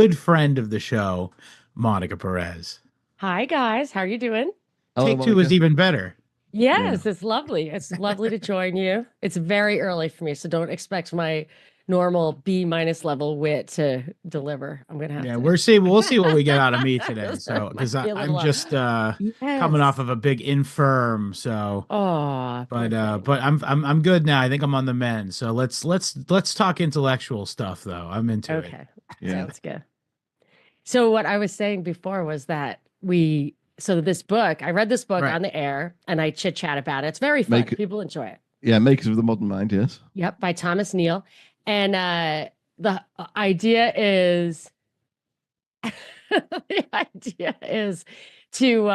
good friend of the show, Monica Perez. Hi guys, how are you doing? Hello, Take two is Monica. even better. Yeah. Yes, it's lovely. It's lovely to join you. It's very early for me, so don't expect my normal B minus level wit to deliver. I'm gonna have Yeah, to. we'll see what we get out of me today. This So, might because be a I'm little just coming off Yes. of a big infirm. So, Oh, poor thing. but I'm good now. I think I'm on the mend. So let's talk intellectual stuff though. I'm into it. Okay, Yeah. sounds good. So what I was saying before was that this book, I read this book Right. on the air and I chit chat about it. It's very fun. Make it, People enjoy it. yeah, Makers of the Modern Mind, yes. Yep, by Thomas Neal. And the idea is the idea is to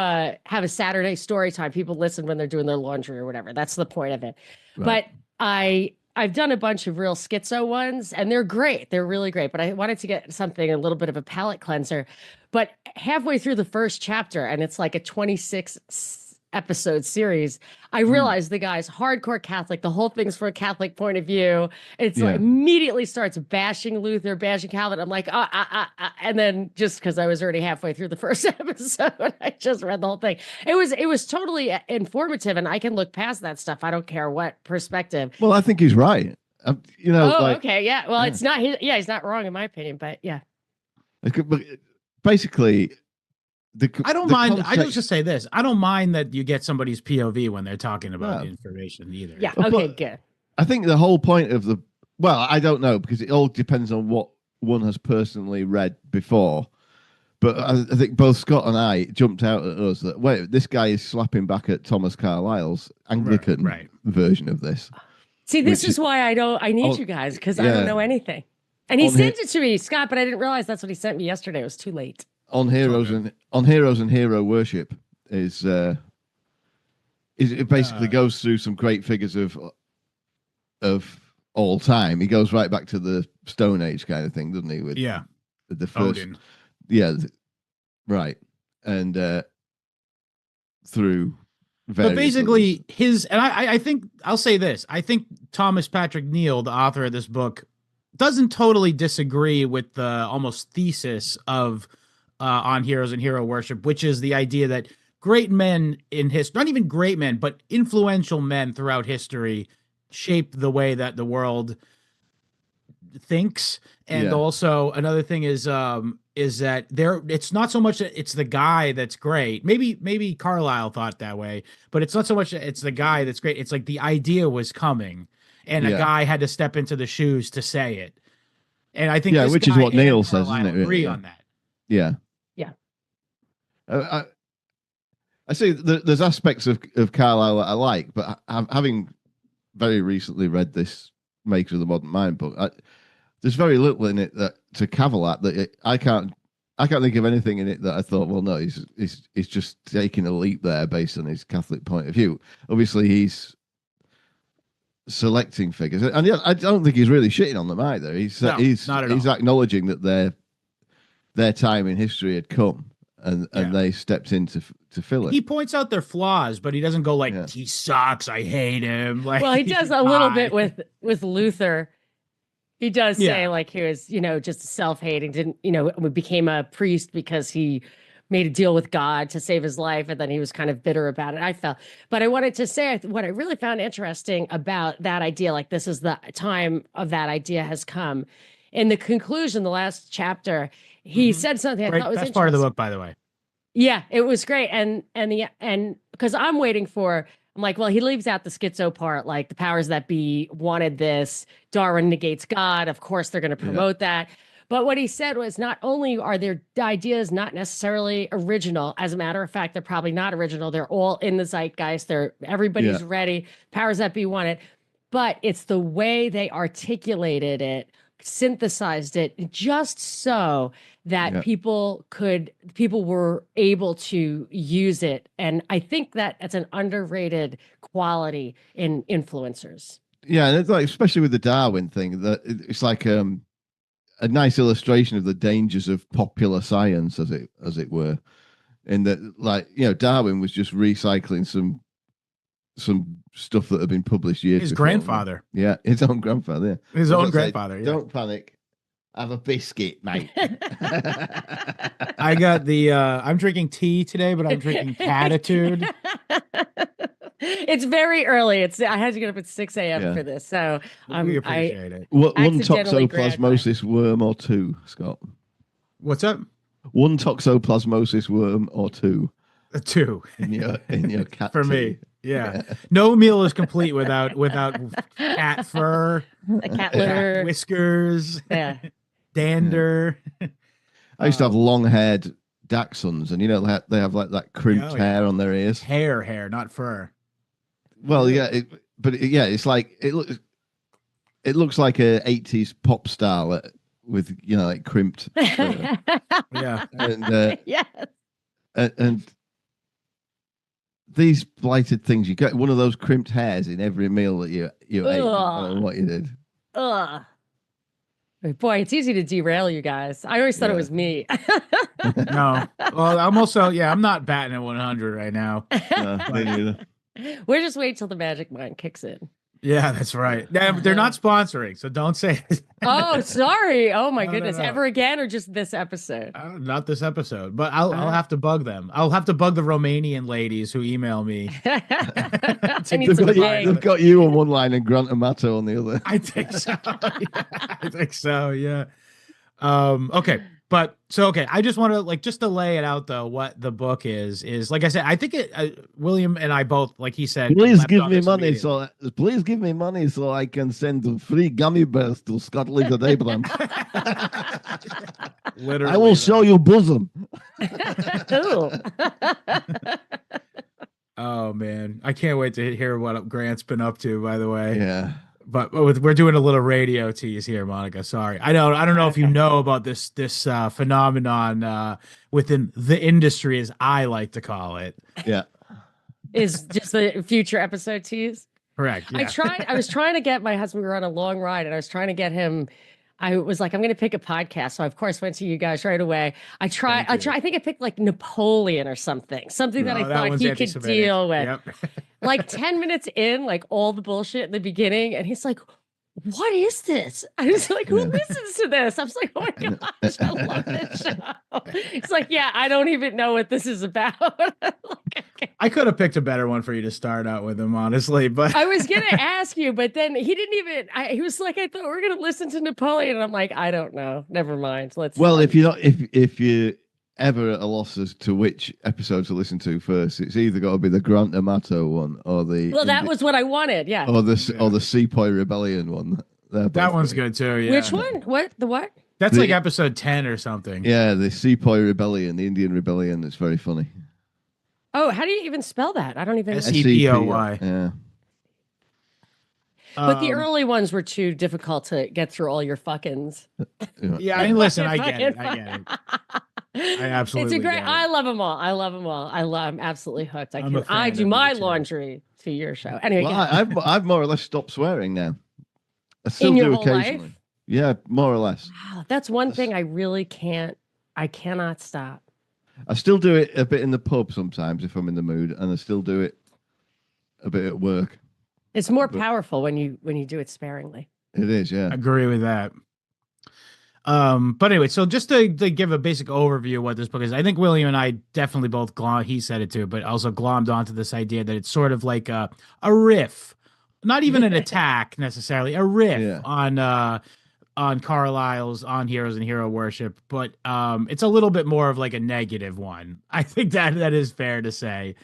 have a Saturday story time. People listen when they're doing their laundry or whatever. That's the point of it. Right. But I've done a bunch of real schizo ones and they're great. They're really great. But I wanted to get something a little bit of a palate cleanser. But halfway through the first chapter, and it's like a 26 episode series, I realized the guy's hardcore Catholic. The whole thing's from a Catholic point of view. It's like Yeah. immediately starts bashing Luther, bashing Calvin. I'm like, and then just because I was already halfway through the first episode, I just read the whole thing. It was totally informative, and I can look past that stuff. I don't care what perspective. Well, I think he's right. Oh, okay, yeah. Well, it's not. He's not wrong in my opinion, but yeah. but basically, I don't mind. I just say this. I don't mind that you get somebody's POV when they're talking about the information either. Yeah. But Okay. Good. I think the whole point of I don't know, because it all depends on what one has personally read before. But I think both Scott and I jumped out at us that, wait, this guy is slapping back at Thomas Carlyle's Anglican version of this. See, this is why I need you guys, because I don't know anything. And he sent it to me, Scott, but I didn't realize that's what he sent me yesterday. It was too late. On Heroes and Hero Worship it basically goes through some great figures of all time. He goes right back to the Stone Age kind of thing, doesn't he? With the first, Odin. Right, and through. But basically, I think I'll say this. I think Thomas Patrick Neal, the author of this book, doesn't totally disagree with the almost thesis of on Heroes and Hero Worship, which is the idea that great men in history, not even great men, but influential men throughout history, shaped the way that the world thinks. And also another thing is that it's not so much that it's the guy that's great. Maybe Carlyle thought that way, but it's not so much that it's the guy that's great. It's like the idea was coming and a guy had to step into the shoes to say it. And I think which is what Neil says, isn't it? Agree on that. Yeah. I see there's aspects of Carlyle that I like, but having very recently read this Makers of the Modern Mind book, there's very little in it to cavil at that I can't think of anything in it that I thought, well, no, he's just taking a leap there based on his Catholic point of view. Obviously, he's selecting figures, and I don't think he's really shitting on them either. He's acknowledging that their time in history had come, and they stepped in to fill it. He points out their flaws, but he doesn't go like, he sucks, I hate him. Like, well, he does a little bit with Luther. He does say like he was, just self-hating, didn't, became a priest because he made a deal with God to save his life, and then he was kind of bitter about it. I felt, but I wanted to say what I really found interesting about that idea, like this is the time of that idea has come. In the conclusion, the last chapter, he said something I thought was interesting. That's part of the book, by the way. Yeah, it was great. And because I'm like, well, he leaves out the schizo part, like the powers that be wanted this, Darwin negates God. Of course, they're going to promote that. But what he said was not only are their ideas not necessarily original, as a matter of fact, they're probably not original. They're all in the zeitgeist. Everybody's ready. Powers that be want it. But it's the way they articulated it, synthesized it just so that people were able to use it. And I think that's an underrated quality in influencers. Yeah, and it's like, especially with the Darwin thing, that it's like a nice illustration of the dangers of popular science, as it were. In that, like, Darwin was just recycling some stuff that had been published years before. His grandfather. Yeah, his own grandfather. Yeah. His own grandfather. Don't panic. Have a biscuit, mate. I got the I'm drinking tea today, but I'm drinking Catitude. It's very early. I had to get up at 6 a.m. Yeah. for this, so We I appreciate it. One accidentally grabbed toxoplasmosis worm or two, Scott? What's up? One toxoplasmosis worm or two 2 in your cat for tea. me. Yeah. No meal is complete without cat fur, a cat litter. whiskers, Yeah. dander. I used to have long-haired dachshunds, and they have like that crimped hair on their ears. Hair, not fur. Well, yeah, it's like it looks like a 80s pop star with like crimped. Yeah. And Yes. and these blighted things, you get one of those crimped hairs in every meal that you ate. I don't know what you did. Ugh. Boy, it's easy to derail you guys. I always thought it was me. No. Well, I'm not batting at 100 right now. Me neither. We're just waiting till the magic mind kicks in. Yeah, that's right. They're not sponsoring, so don't say it. Oh, sorry. Oh my goodness. No. Ever again or just this episode? Not this episode, but I'll have to bug them. I'll have to bug the Romanian ladies who email me. They've got you on one line and Grant Amato on the other. I think so. I think so. Yeah. Okay. But I just want to just to lay it out though. What the book is like I said, I think William and I both, like he said, please give me money so I can send free gummy bears to Scotland and Abraham. Literally, I will show you bosom. Oh man, I can't wait to hear what Grant's been up to. By the way, yeah. But we're doing a little radio tease here, Monica. Sorry, I don't know if you know about this phenomenon within the industry, as I like to call it. Yeah, is just the future episode tease. Correct. Yeah. I was trying to get my husband. We were on a long ride, and I was trying to get him. I was like, I'm going to pick a podcast, so I of course went to you guys right away. I think I picked like Napoleon or something that I thought he could deal with. Yep. Like 10 minutes in, like all the bullshit in the beginning, and he's like, what is this? I was like, who listens to this? I was like, oh my gosh, I love this show. It's like, yeah, I don't even know what this is about. I could have picked a better one for you to start out with him, honestly, but I was going to ask you, but then he didn't even, he was like, I thought we were going to listen to Napoleon. And I'm like, I don't know. Never mind. If you ever at a loss as to which episode to listen to first, it's either got to be the Grant Amato one or the. Well, that was what I wanted. Yeah. Or the Sepoy Rebellion one. That one's good too. Yeah. Which one? What? The what? That's like episode 10 or something. Yeah, the Sepoy Rebellion, the Indian Rebellion. It's very funny. Oh, how do you even spell that? I don't even. SEPOY. Yeah. But the early ones were too difficult to get through all your fuckings. Yeah, I mean, listen, I get it. I absolutely. It's a great. Get it. I love them all. I'm absolutely hooked. I do my laundry to your show. Anyway, I've more or less stopped swearing now. I still in your do whole occasionally. life? Yeah, more or less. Wow, that's one thing I really can't. I cannot stop. I still do it a bit in the pub sometimes if I'm in the mood, and I still do it a bit at work. It's more powerful when you do it sparingly. It is, yeah. I agree with that. But anyway, so just to give a basic overview of what this book is, I think William and I definitely both he said it too, but also glommed onto this idea that it's sort of like a riff, not even an attack necessarily, a riff on Carlyle's On Heroes and Hero Worship, but it's a little bit more of like a negative one. I think that is fair to say.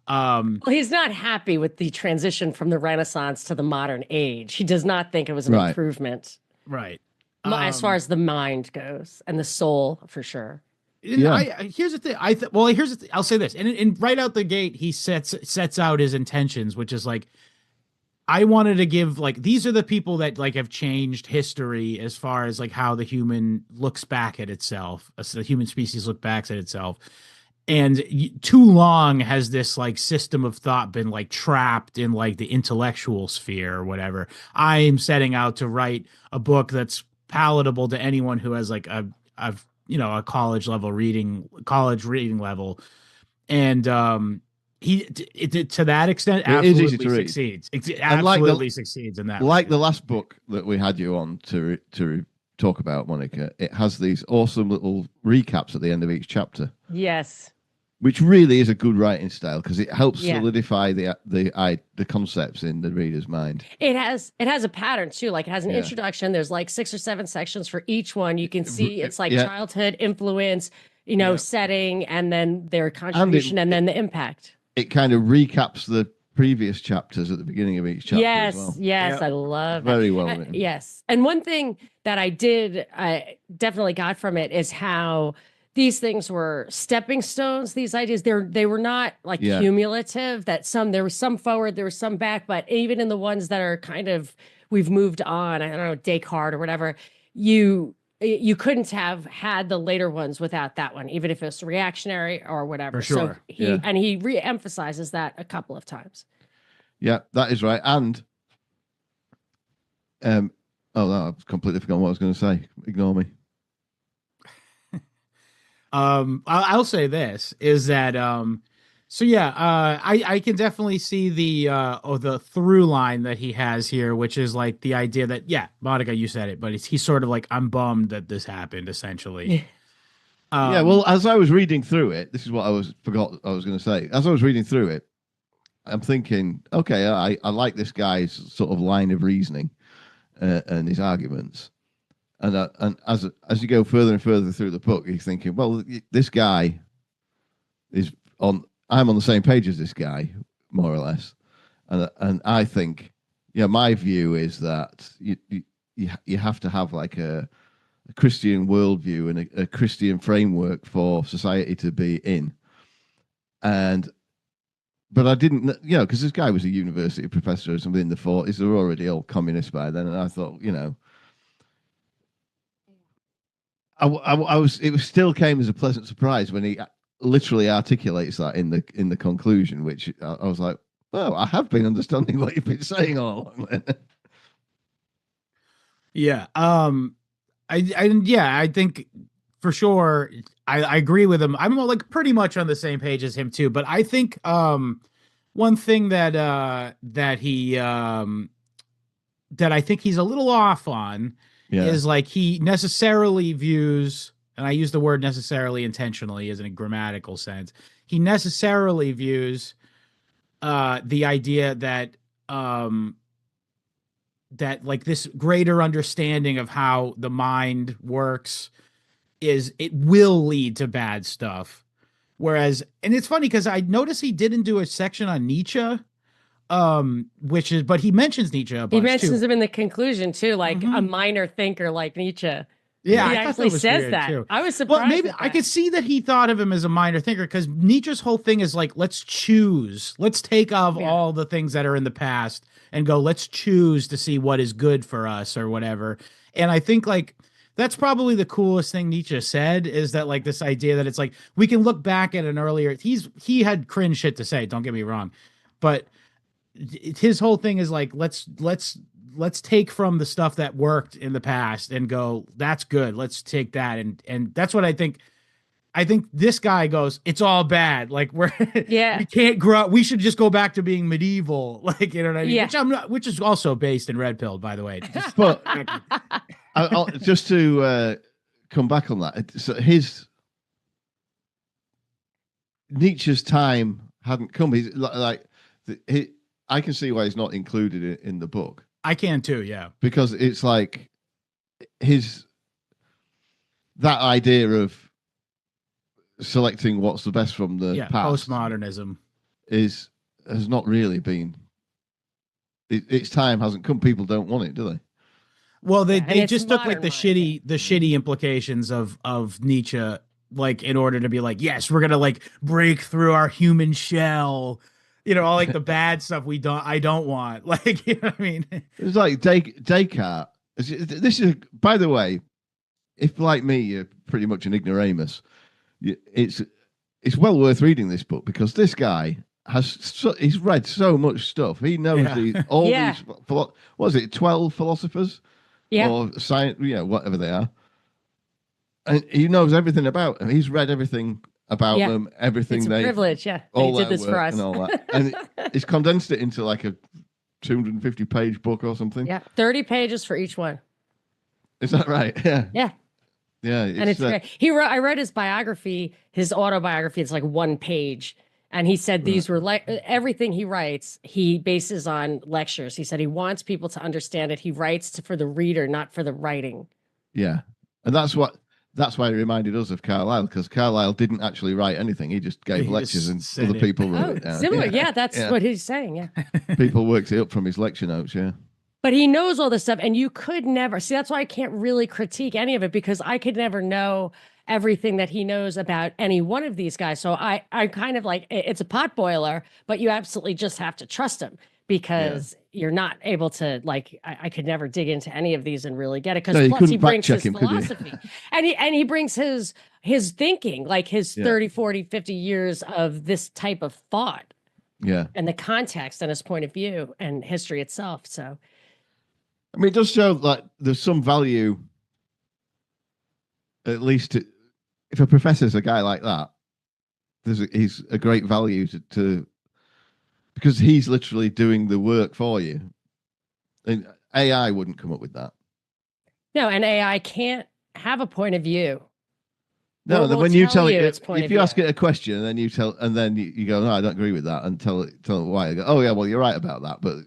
Well, he's not happy with the transition from the Renaissance to the modern age. He does not think it was an improvement. Right. As far as the mind goes and the soul, for sure. Yeah. Here's the thing. Here's the thing. I'll say this. And right out the gate, he sets out his intentions, which is like, I wanted to give these are the people that have changed history as far as how the human looks back at itself, the human species look back at itself. And too long has this system of thought been trapped in the intellectual sphere or whatever. I'm setting out to write a book that's palatable to anyone who has a college reading level. And to that extent, absolutely succeeds. It absolutely succeeds in that. The last book that we had you on to talk about, Monica, it has these awesome little recaps at the end of each chapter, Yes. which really is a good writing style because it helps Yeah. solidify the concepts in the reader's mind. It has a pattern too. Like it has an Yeah. introduction. There's like 6 or 7 sections for each one. You can see it's like Yeah. childhood influence, you know, Yeah. setting, and then their contribution, and then the impact. It kind of recaps the previous chapters at the beginning of each chapter Yes, as well. yes, Yeah. I love Very that. well written. Yes, and one thing that I definitely got from it is how these things were stepping stones. These ideas, they were not like Yeah. cumulative. That there was some forward, there was some back, but even in the ones that are kind of we've moved on, I don't know, Descartes or whatever, you couldn't have had the later ones without that one, even if it's reactionary or whatever. For sure. So he re-emphasizes that a couple of times. Yeah, that is right. And oh no, I've completely forgotten what I was going to say. Ignore me. I'll say this is that so yeah, I can definitely see the through line that he has here, which is like the idea that, yeah, Monica, you said it, but he's sort of like, I'm bummed that this happened, essentially. Yeah, well, as I was reading through it, this is what I forgot I was going to say. As I was reading through it, I'm thinking, okay, I like this guy's sort of line of reasoning and his arguments. And as you go further and further through the book, you're thinking, well, this guy is on. I'm on the same page as this guy, more or less, and I think, yeah, my view is that you have to have like a Christian worldview and a Christian framework for society to be in, but I didn't, because this guy was a university professor or something in the 40s. They were already all communists by then, and I thought, it still came as a pleasant surprise when he literally articulates that in the conclusion, which I was like, oh, I have been understanding what you've been saying all along then. Yeah. I think for sure I agree with him. I'm like pretty much on the same page as him too, but I think one thing that I think he's a little off on is like he necessarily views, and I use the word necessarily intentionally as in a grammatical sense, he necessarily views the idea that that like this greater understanding of how the mind works it will lead to bad stuff. Whereas, and it's funny because I noticed he didn't do a section on Nietzsche, but he mentions Nietzsche a bunch. He mentions too. him in the conclusion too, like a minor thinker like Nietzsche. Yeah, he I actually that says that. Too. I was surprised. Well, maybe I could see that he thought of him as a minor thinker because Nietzsche's whole thing is like, let's choose. Let's take off all the things that are in the past and go, let's choose to see what is good for us or whatever. And I think like that's probably the coolest thing Nietzsche said, is that like this idea that it's like we can look back at an earlier. He had cringe shit to say. Don't get me wrong, but his whole thing is like let's take from the stuff that worked in the past and go, that's good. Let's take that. And that's what I think. I think this guy goes, it's all bad. Like we can't grow up. We should just go back to being medieval. Like, you know what I mean? Yeah. Which is also based in Red Pill, by the way. But just to come back on that. So Nietzsche's time hadn't come. He's like, I can see why he's not included in the book. I can too, yeah. Because it's like that idea of selecting what's the best from the past, postmodernism, has not really been. Its time hasn't come. People don't want it, do they? Well, they just took like the shitty implications of Nietzsche, like in order to be like, yes, we're gonna like break through our human shell. All like the bad stuff I don't want. Like, you know what I mean? It's like Descartes. This is, by the way, if like me, you're pretty much an ignoramus, it's well worth reading this book because this guy he's read so much stuff. He knows these 12 philosophers? Yeah. Or science, whatever they are. And he knows everything about them. He's read everything about them, everything. It's a privilege, all he did this for us. And all that. And he's condensed it into like a 250-page book or something. Yeah, 30 pages for each one. Is that right? Yeah. Yeah. Yeah. And it's great. I read his biography, his autobiography. It's like 1 page. And he said these were like everything he writes, he bases on lectures. He said he wants people to understand it. He writes for the reader, not for the writing. Yeah. And that's why he reminded us of Carlyle, because Carlyle didn't actually write anything. He just gave lectures and other people wrote it down. Similar. Yeah, that's what he's saying. Yeah. People worked it up from his lecture notes. Yeah. But he knows all this stuff, and you could never see. That's why I can't really critique any of it, because I could never know everything that he knows about any one of these guys. So I kind of like, it's a pot boiler, but you absolutely just have to trust him, because you're not able to, like, I could never dig into any of these and really get it, because plus he brings his philosophy and he brings his thinking, like his 30, 40, 50 years of this type of thought. Yeah. And the context and his point of view and history itself. So I mean, it does show like there's some value, at least if a professor's a guy like that, he's a great value to because he's literally doing the work for you. And AI wouldn't come up with that. No, and AI can't have a point of view. No, then when you tell it, if you ask it a question and then you go, no, I don't agree with that, and tell it why. I go, oh yeah, well you're right about that. But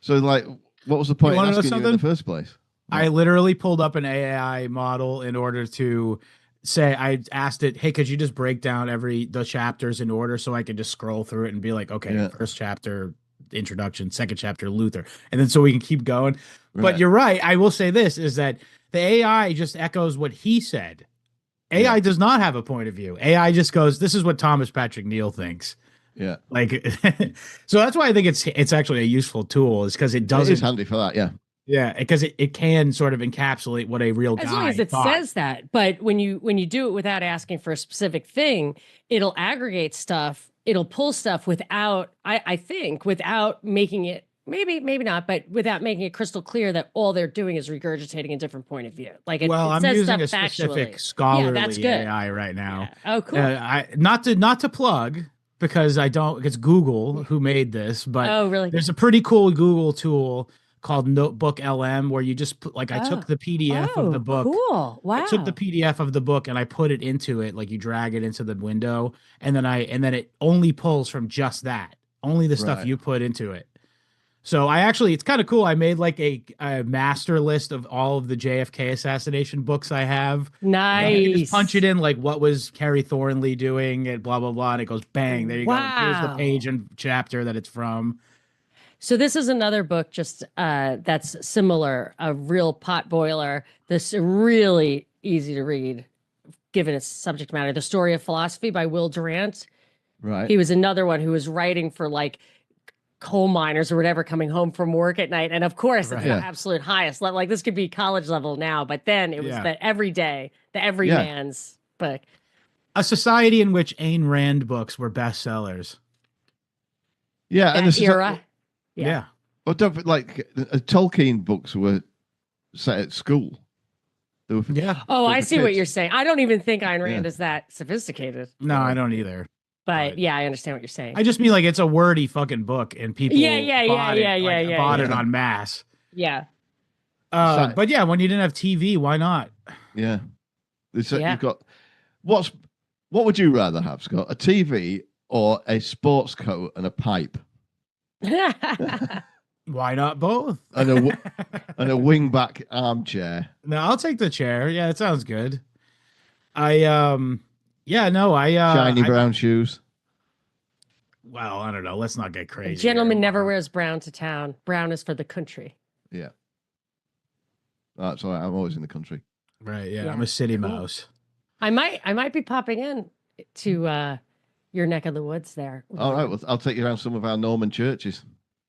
so like, what was the point of asking you in the first place? I literally pulled up an AI model in order to say, I asked it, hey, could you just break down the chapters in order so I could just scroll through it and be like, okay, first chapter, introduction, second chapter, Luther. And then so we can keep going. Right. But you're right. I will say this is that the AI just echoes what he said. AI does not have a point of view. AI just goes, this is what Thomas Patrick Neal thinks. Yeah. Like, so that's why I think it's actually a useful tool, is because it doesn't. It's handy for that. Yeah. Yeah. Because it can sort of encapsulate what a real guy as long as it says that. But when you do it without asking for a specific thing, it'll aggregate stuff. It'll pull stuff without, I think, without making it, maybe not, but without making it crystal clear that all they're doing is regurgitating a different point of view. Like it I'm says using stuff a specific factually. scholarly AI right now. Yeah. Oh, cool. Not to plug, because it's Google who made this, but really? There's a pretty cool Google tool called Notebook LM where you just put, like, I took the PDF of the book. Cool. Wow. I took the PDF of the book and I put it into it, like you drag it into the window, and then it only pulls from just that, only the stuff you put into it. So it's kind of cool. I made like a master list of all of the JFK assassination books I have. Nice. You just punch it in, like, what was Kerry Thornley doing, and blah, blah, blah. And it goes bang. There you go. Here's the page and chapter that it's from. So this is another book just that's similar, a real pot boiler. This really easy to read, given its subject matter. The Story of Philosophy by Will Durant. Right. He was another one who was writing for like coal miners or whatever coming home from work at night. And of course, it's the absolute highest level. Like this could be college level now, but then it was the everyday, the everyman's book. A society in which Ayn Rand books were bestsellers. Yeah. That and era. Yeah. Well, Tolkien books were set at school. Oh, I see what you're saying. I don't even think Ayn Rand is that sophisticated. No, I don't either. But yeah, I understand what you're saying. I just mean, like, it's a wordy fucking book, and people bought it en masse. Yeah. But yeah, when you didn't have TV, why not? Yeah. You've got what would you rather have, Scott? A TV or a sports coat and a pipe? Why not both? And a wingback armchair. No, I'll take the chair. Yeah, it sounds good. Shiny brown shoes. Well, I don't know. Let's not get crazy. A gentleman never wears brown to town. Brown is for the country. Yeah. That's all right. I'm always in the country. Right. Yeah. I'm a city mouse. I might be popping in to your neck of the woods there. All right. Well, I'll take you around some of our Norman churches.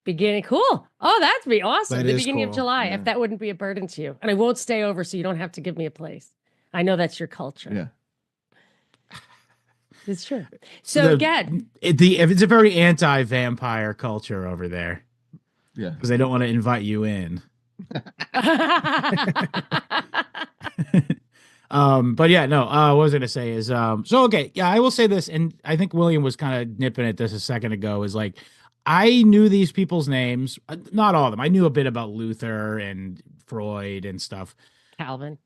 Cool. Oh, that'd be awesome. That the beginning of July, yeah. If that wouldn't be a burden to you. And I won't stay over, so you don't have to give me a place. I know that's your culture. Yeah. It's true. So again, it's a very anti-vampire culture over there. Yeah. Because they don't want to invite you in. But yeah, no, what I was going to say is, I will say this, and I think William was kind of nipping at this a second ago, is like, I knew these people's names, not all of them. I knew a bit about Luther and Freud and stuff. Calvin.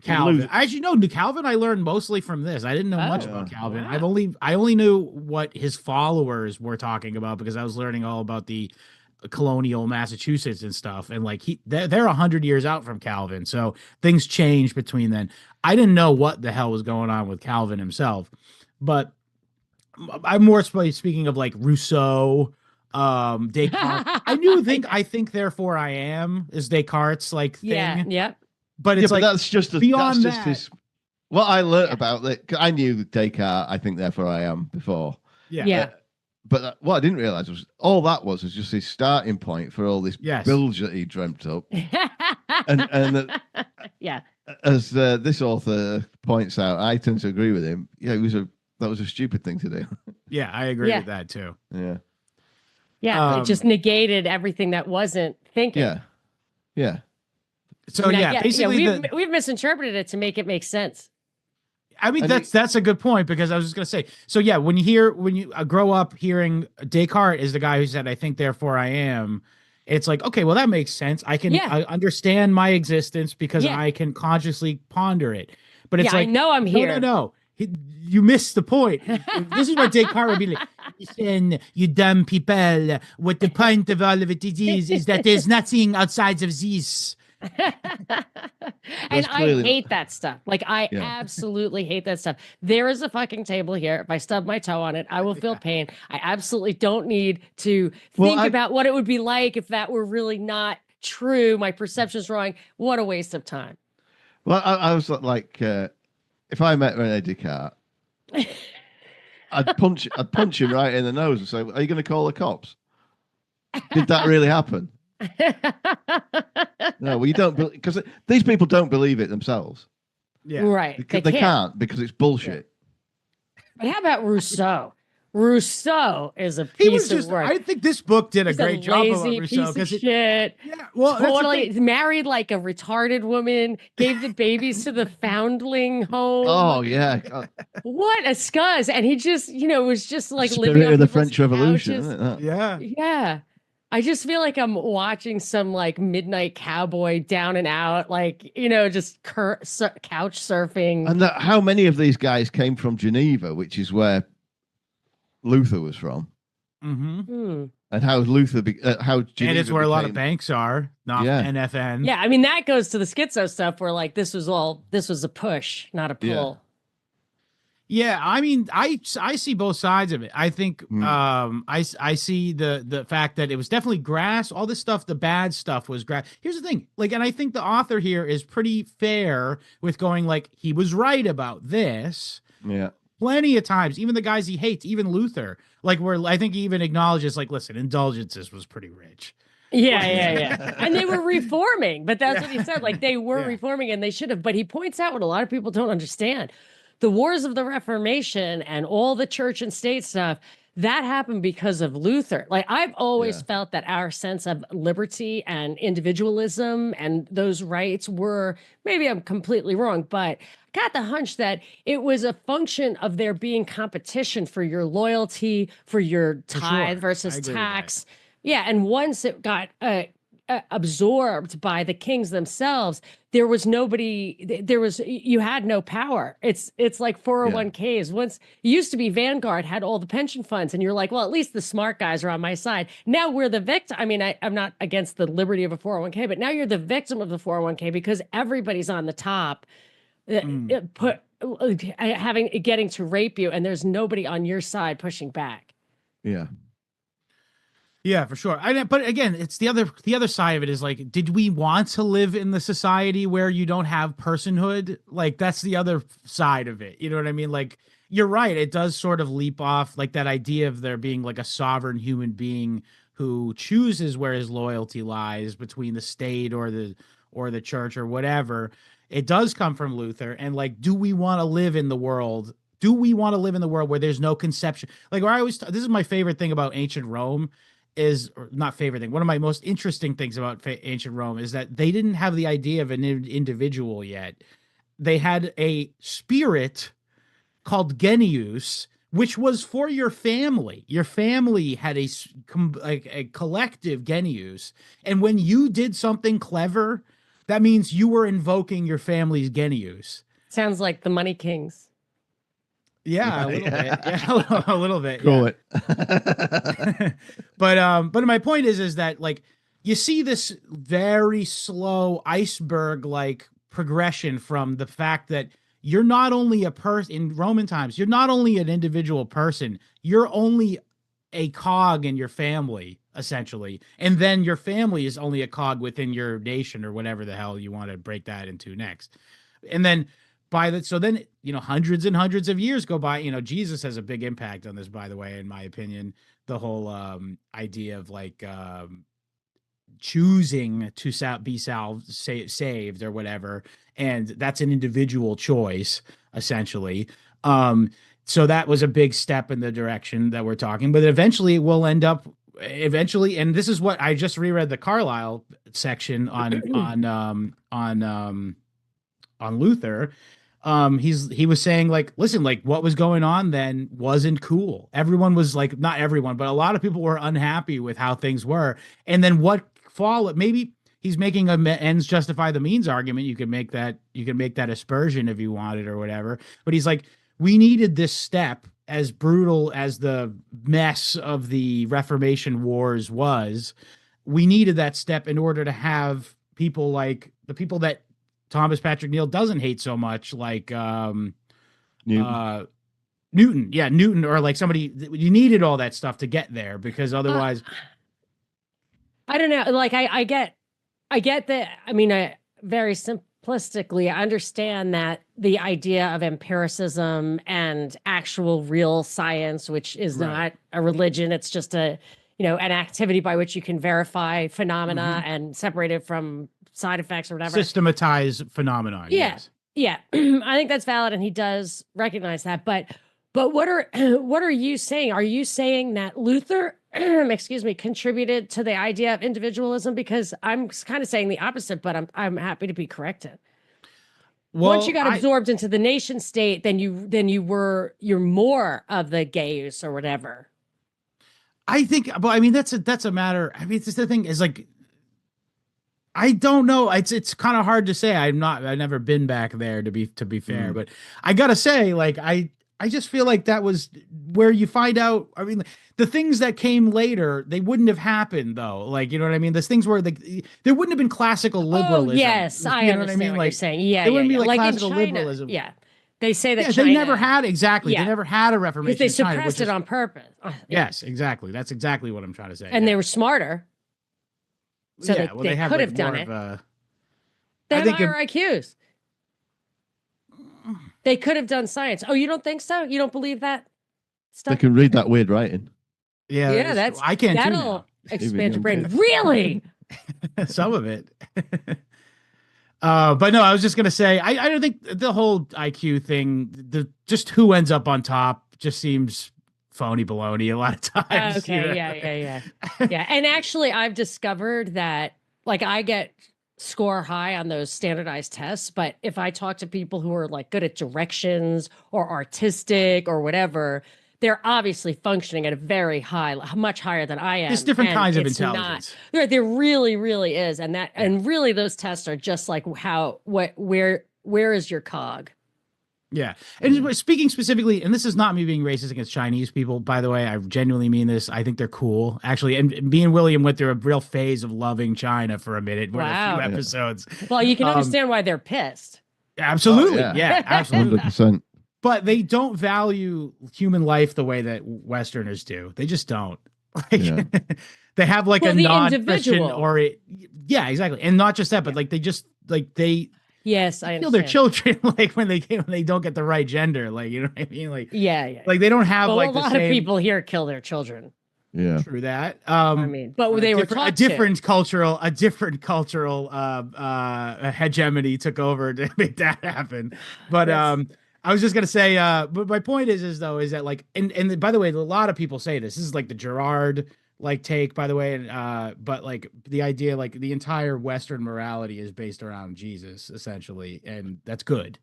Calvin. I actually know Calvin. I learned mostly from this. I didn't know much about Calvin. Wow. I only knew what his followers were talking about because I was learning all about the colonial Massachusetts and stuff. And like they're 100 years out from Calvin, so things changed between then. I didn't know what the hell was going on with Calvin himself, but I'm more speaking of like Rousseau, Descartes. I think therefore I am is Descartes like Yeah. thing. Yep. But it's but like that's just beyond that's just that. his. What I learned about it, I knew Descartes. I think therefore I am before. Yeah. But what I didn't realize was all that was just his starting point for all this Yes. bilge that he dreamt up. and Yeah. as this author points out, I tend to agree with him. Yeah, that was a stupid thing to do. Yeah, I agree Yeah. with that too. Yeah. Yeah. It just negated everything that wasn't thinking. Yeah. Yeah. So I mean, yeah, basically we've misinterpreted it to make it make sense. I mean, that's a good point because I was just gonna say. So yeah, when you grow up hearing Descartes is the guy who said, "I think, therefore I am," it's like, okay, well that makes sense. I understand my existence because I can consciously ponder it. But it's like, I know I'm here. No. You missed the point. This is what Descartes would be like. Listen, you dumb people. What the point of all of it is that there's nothing outside of this. And I hate that stuff. Like I absolutely hate that stuff. There is a fucking table here. If I stub my toe on it, I will feel pain. I absolutely don't need to think about what it would be like if that were really not true. My perception's wrong. What a waste of time. Well, I was like, if I met Rene Descartes, I'd punch him right in the nose and say, "Are you going to call the cops? Did that really happen?" No, well, you don't, because these people don't believe it themselves. Yeah, right. They can't because it's bullshit. But how about Rousseau? Rousseau is a piece of work. I think this book did a great job about Rousseau because shit. Yeah, well, totally married like a retarded woman, gave the babies to the foundling home. Oh yeah, God. What a scuzz! And he just, was just like Spirit living on of the French Revolution. Isn't it? Yeah. I just feel like I'm watching some like midnight cowboy down and out, like, just couch surfing. And how many of these guys came from Geneva, which is where Luther was from? Mm-hmm. And how Luther, how Geneva and it's where a lot of banks are, not NFN. Yeah, I mean that goes to the schizo stuff where like this was a push, not a pull. Yeah, I mean, I see both sides of it. I think I see the fact that it was definitely grass. All this stuff, the bad stuff was grass. Here's the thing, like, and I think the author here is pretty fair with going like he was right about this. Yeah. Plenty of times, even the guys he hates, even Luther, like where I think he even acknowledges, like, listen, indulgences was pretty rich. Yeah. And they were reforming, but that's what he said. Like they were reforming and they should have. But he points out what a lot of people don't understand. The wars of the Reformation and all the church and state stuff, that happened because of Luther. Like I've always felt that our sense of liberty and individualism and those rights were, maybe I'm completely wrong, but got the hunch that it was a function of there being competition for your loyalty, for your tithe versus tax. Yeah. And once it got absorbed by the kings themselves, you had no power. It's like 401ks. Once it used to be Vanguard had all the pension funds and you're like, well, at least the smart guys are on my side. Now we're the victim. I mean, I'm not against the liberty of a 401k, but now you're the victim of the 401k because everybody's on the top getting to rape you and there's nobody on your side pushing back. Yeah, for sure. But again, it's the other side of it is like, did we want to live in the society where you don't have personhood? Like that's the other side of it. You know what I mean? Like you're right. It does sort of leap off like that idea of there being like a sovereign human being who chooses where his loyalty lies between the state or the church or whatever. It does come from Luther. And like, do we want to live in the world? Do we want to live in the world where there's no conception? Like where this is my favorite thing about ancient Rome is, or not favorite thing. One of my most interesting things about ancient Rome is that they didn't have the idea of an individual yet. They had a spirit called Genius, which was for your family. Your family had a collective Genius. And when you did something clever, that means you were invoking your family's genius. Sounds like the Money Kings. Yeah, a little bit. Yeah, a little bit. Call it. But my point is that like you see this very slow iceberg like progression from the fact that you're not only a person in Roman times, you're not only an individual person, you're only a cog in your family, essentially. And then your family is only a cog within your nation or whatever the hell you want to break that into next. And then so then, hundreds and hundreds of years go by. Jesus has a big impact on this, by the way, in my opinion. The whole idea of like choosing to be saved or whatever, and that's an individual choice, essentially. So that was a big step in the direction that we're talking, but eventually we'll end up and this is what I just reread the Carlisle section on Luther. He was saying like, listen, like what was going on then wasn't cool. Everyone was like, not everyone, but a lot of people were unhappy with how things were. And then what followed, maybe he's making a ends justify the means argument. You can make that aspersion if you wanted or whatever, but he's like, we needed this step, as brutal as the mess of the Reformation Wars was. We needed that step in order to have people like the people that Thomas Patrick Neal doesn't hate so much, like Newton. Yeah, Newton, or like somebody. You needed all that stuff to get there, because otherwise, I don't know. Like I get that. I mean, very simplistically, I understand that the idea of empiricism and actual real science, which is not a religion, it's just an activity by which you can verify phenomena and separate it from side effects or whatever. Systematize phenomena. Yeah. Yes. Yeah. I think that's valid, and he does recognize that. But what are you saying? Are you saying that Luther, contributed to the idea of individualism? Because I'm kind of saying the opposite, but I'm happy to be corrected. Well, once you got absorbed into the nation state, then you're more of the gaius or whatever. I think, but I mean that's a matter. I mean, it's the thing is like, I don't know. It's kind of hard to say. I've never been back there to be fair, but I gotta say, like I just feel like that was where you find out. I mean, the things that came later, they wouldn't have happened though. Like, you know what I mean? There's things where like there wouldn't have been classical liberalism. Oh, yes, I understand what you're saying. Yeah, there wouldn't be like classical in China, liberalism. Yeah, they say that China, they never had exactly. Yeah. They never had a Reformation. Because they suppressed it on purpose. Yes, exactly. That's exactly what I'm trying to say. And they were smarter. So they could have done it. They have higher IQs. They could have done science. Oh, you don't think so? You don't believe that stuff? They can read that weird writing. Yeah, that's I can't. That'll expand your brain. Really? Some of it. But no, I was just gonna say I don't think the whole IQ thing, just who ends up on top, just seems phony baloney a lot of times. Okay, yeah. And actually, I've discovered that like I get score high on those standardized tests, but if I talk to people who are like good at directions or artistic or whatever, they're obviously functioning at a very high, much higher than I am. There's different kinds of intelligence. There really, really is, and really those tests are just like where is your cog? Yeah. And speaking specifically, and this is not me being racist against Chinese people, by the way, I genuinely mean this. I think they're cool, actually. And me and William went through a real phase of loving China for a minute. Wow. A few episodes. Well, you can understand why they're pissed. Absolutely. Yeah, absolutely. 100%. But they don't value human life the way that Westerners do. They just don't. Like, they have like a non-Christian yeah, exactly. And not just that, but like they just like yes, I kill their children like when they don't get the right gender, like, you know what I mean? Like, yeah. Like they don't have like a lot of people here kill their children. Yeah, true that. I mean, but they were taught a different cultural hegemony took over to make that happen. But I was just gonna say, but my point is that like, and by the way, a lot of people say this is like the Gerard like take, by the way, and but like the idea, like the entire Western morality is based around Jesus essentially, and that's good.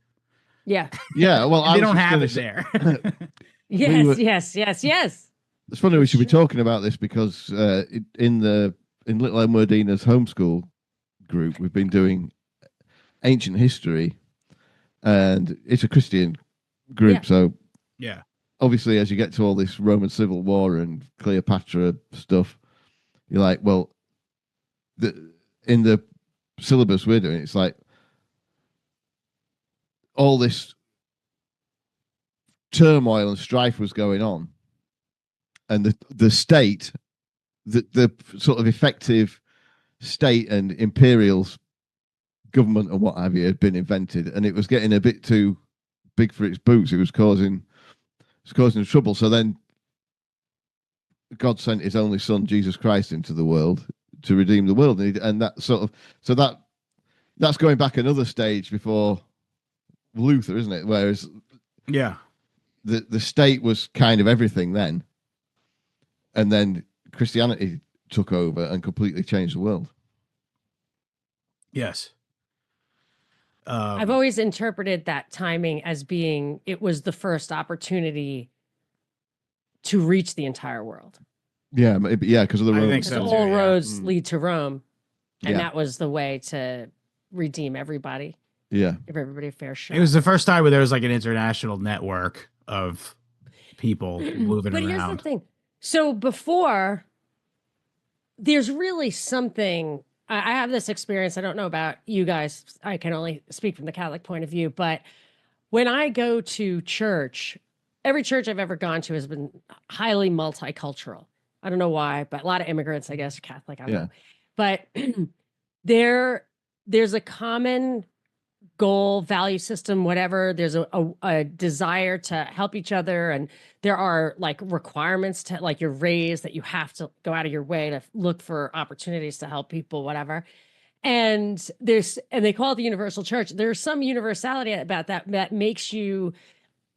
Yeah. Well, they don't have it there. Yes. It's funny we should be talking about this because in Little Murdina's homeschool group, we've been doing ancient history, and it's a Christian group. Yeah. So Yeah. obviously, as you get to all this Roman Civil War and Cleopatra stuff, you're like, well, in the syllabus we're doing, it's like all this turmoil and strife was going on, and the state, the sort of effective state and imperial government and what have you had been invented, and it was getting a bit too big for its boots. It was causing trouble. So then God sent His only Son, Jesus Christ, into the world to redeem the world, and that sort of that's going back another stage before Luther, isn't it? Whereas Yeah. the state was kind of everything then, and then Christianity took over and completely changed the world. Yes. I've always interpreted that timing as being it was the first opportunity to reach the entire world. Yeah, because of the I Romans. think so. Because too, all yeah. roads lead to Rome, and Yeah. that was the way to redeem everybody, Yeah, give everybody a fair shot. It was the first time where there was like an international network of people moving But here's the around. thing. So before, there's really something. I have this experience. I don't know about you guys. I can only speak from the Catholic point of view. But when I go to church, every church I've ever gone to has been highly multicultural. I don't know why, but a lot of immigrants, I guess, are Catholic. I don't know. But there's a common goal, value system, whatever. There's a desire to help each other. And there are like requirements to like you're raised that you have to go out of your way to look for opportunities to help people, whatever. And they call it the universal church. There's some universality about that makes you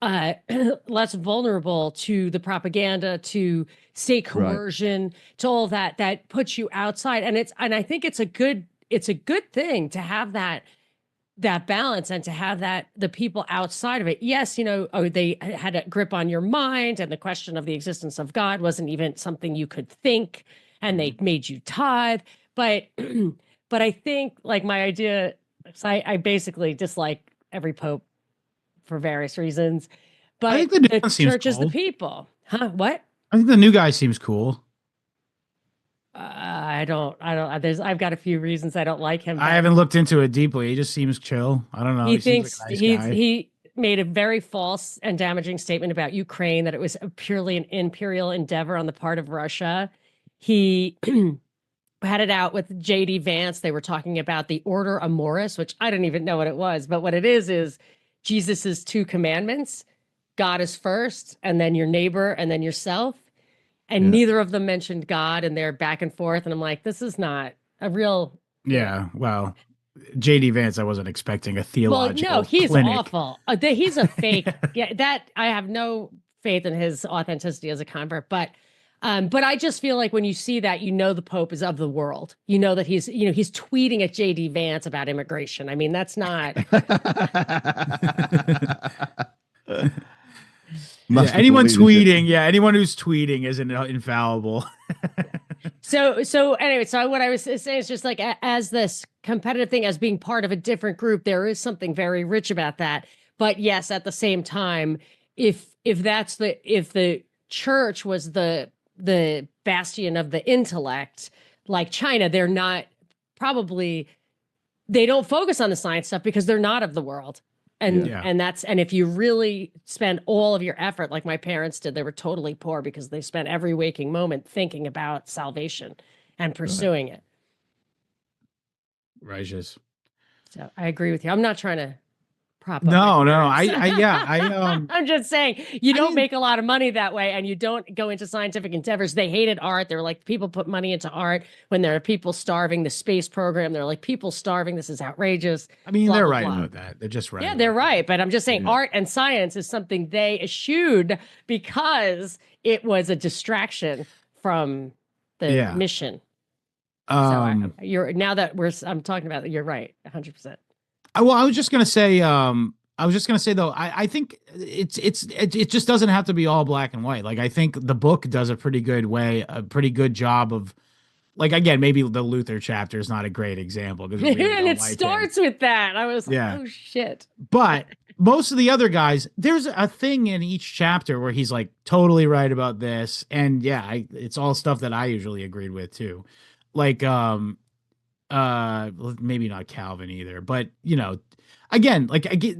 less vulnerable to the propaganda, to state coercion, to all that puts you outside. And I think it's a good thing to have that balance and to have the people outside of it. Yes, they had a grip on your mind, and the question of the existence of God wasn't even something you could think, and they made you tithe. But but I think like my idea, I basically dislike every pope for various reasons. But I think the new the one seems church is the cool. people. Huh? What? I think the new guy seems cool. I've got a few reasons I don't like him. I haven't looked into it deeply. He just seems chill. I don't know. He seems thinks like a nice guy. he made a very false and damaging statement about Ukraine, that it was purely an imperial endeavor on the part of Russia. He had it out with J.D. Vance. They were talking about the Order Amoris, which I didn't even know what it was. But what it is Jesus's 2 commandments. God is first, and then your neighbor, and then yourself. And neither of them mentioned God, and they're back and forth. And I'm like, this is not a real. Yeah. Well, J.D. Vance, I wasn't expecting a theological. Well, no, he's clinic. awful. He's a fake. Yeah, that I have no faith in his authenticity as a convert. But I just feel like when you see that, the Pope is of the world. You know that he's tweeting at J.D. Vance about immigration. I mean, that's not. Anyone who's tweeting isn't infallible. So anyway, so what I was saying is just like as this competitive thing, as being part of a different group, there is something very rich about that. But yes, at the same time, if the church was the bastion of the intellect, like China, they don't focus on the science stuff because they're not of the world. And if you really spend all of your effort, like my parents did, they were totally poor because they spent every waking moment thinking about salvation and pursuing it. Righteous. So I agree with you. I'm not trying to prop up. No. I'm just saying you don't make a lot of money that way, and you don't go into scientific endeavors. They hated art. They were like, people put money into art when there are people starving. The space program, they're like, people starving. This is outrageous. I mean, blah, they're blah, right blah. about that. They're just right. Yeah, they're right. But I'm just saying art and science is something they eschewed because it was a distraction from the mission. So I'm talking about it. You're right. 100%. Well, I was just gonna say though, I think it just doesn't have to be all black and white. Like I think the book does a pretty good job of like again, maybe the Luther chapter is not a great example because we really And don't it like him. starts with that. I was like, Yeah. oh shit. But most of the other guys, there's a thing in each chapter where he's like totally right about this, and yeah, it's all stuff that I usually agreed with too. Like maybe not Calvin either, but you know, again, like I get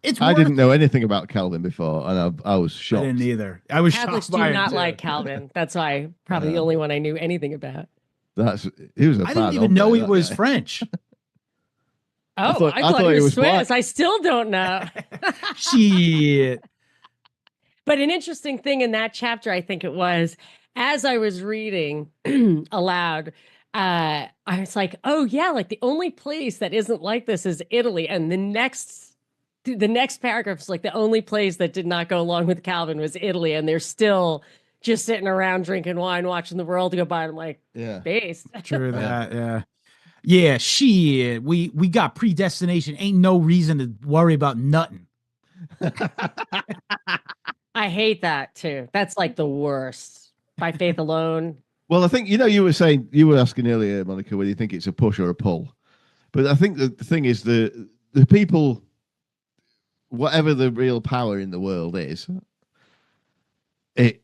it's I worth didn't know anything about Calvin before, and I was I didn't shocked. either. I was Catholics shocked do by him not too. like Calvin. That's why probably the Yeah. only one I knew anything about. He was a I fan didn't even hombre, know he that was guy. French. Oh, I thought he was Swiss. I still don't know. Shit. But an interesting thing in that chapter, I think it was, as I was reading aloud, I was like, oh yeah, like the only place that isn't like this is Italy. And the next paragraph is like the only place that did not go along with Calvin was Italy. And they're still just sitting around drinking wine, watching the world go by. And I'm like, Yeah. based. True that, yeah. Yeah, shit. We got predestination. Ain't no reason to worry about nothing. I hate that too. That's like the worst. By faith alone. Well, I think you were asking earlier, Monica, whether you think it's a push or a pull. But I think the thing is the people, whatever the real power in the world is, it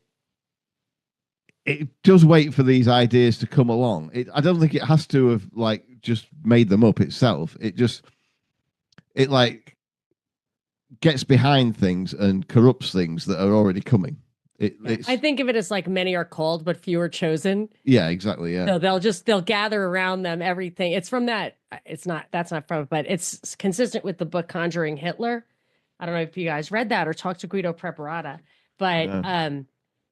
does wait for these ideas to come along. I don't think it has to have like just made them up itself. It like gets behind things and corrupts things that are already coming. I think of it as like many are called, but few are chosen. Yeah, exactly. Yeah. So they'll gather around them everything. It's from that's not from, but it's consistent with the book Conjuring Hitler. I don't know if you guys read that or talked to Guido Preparata, but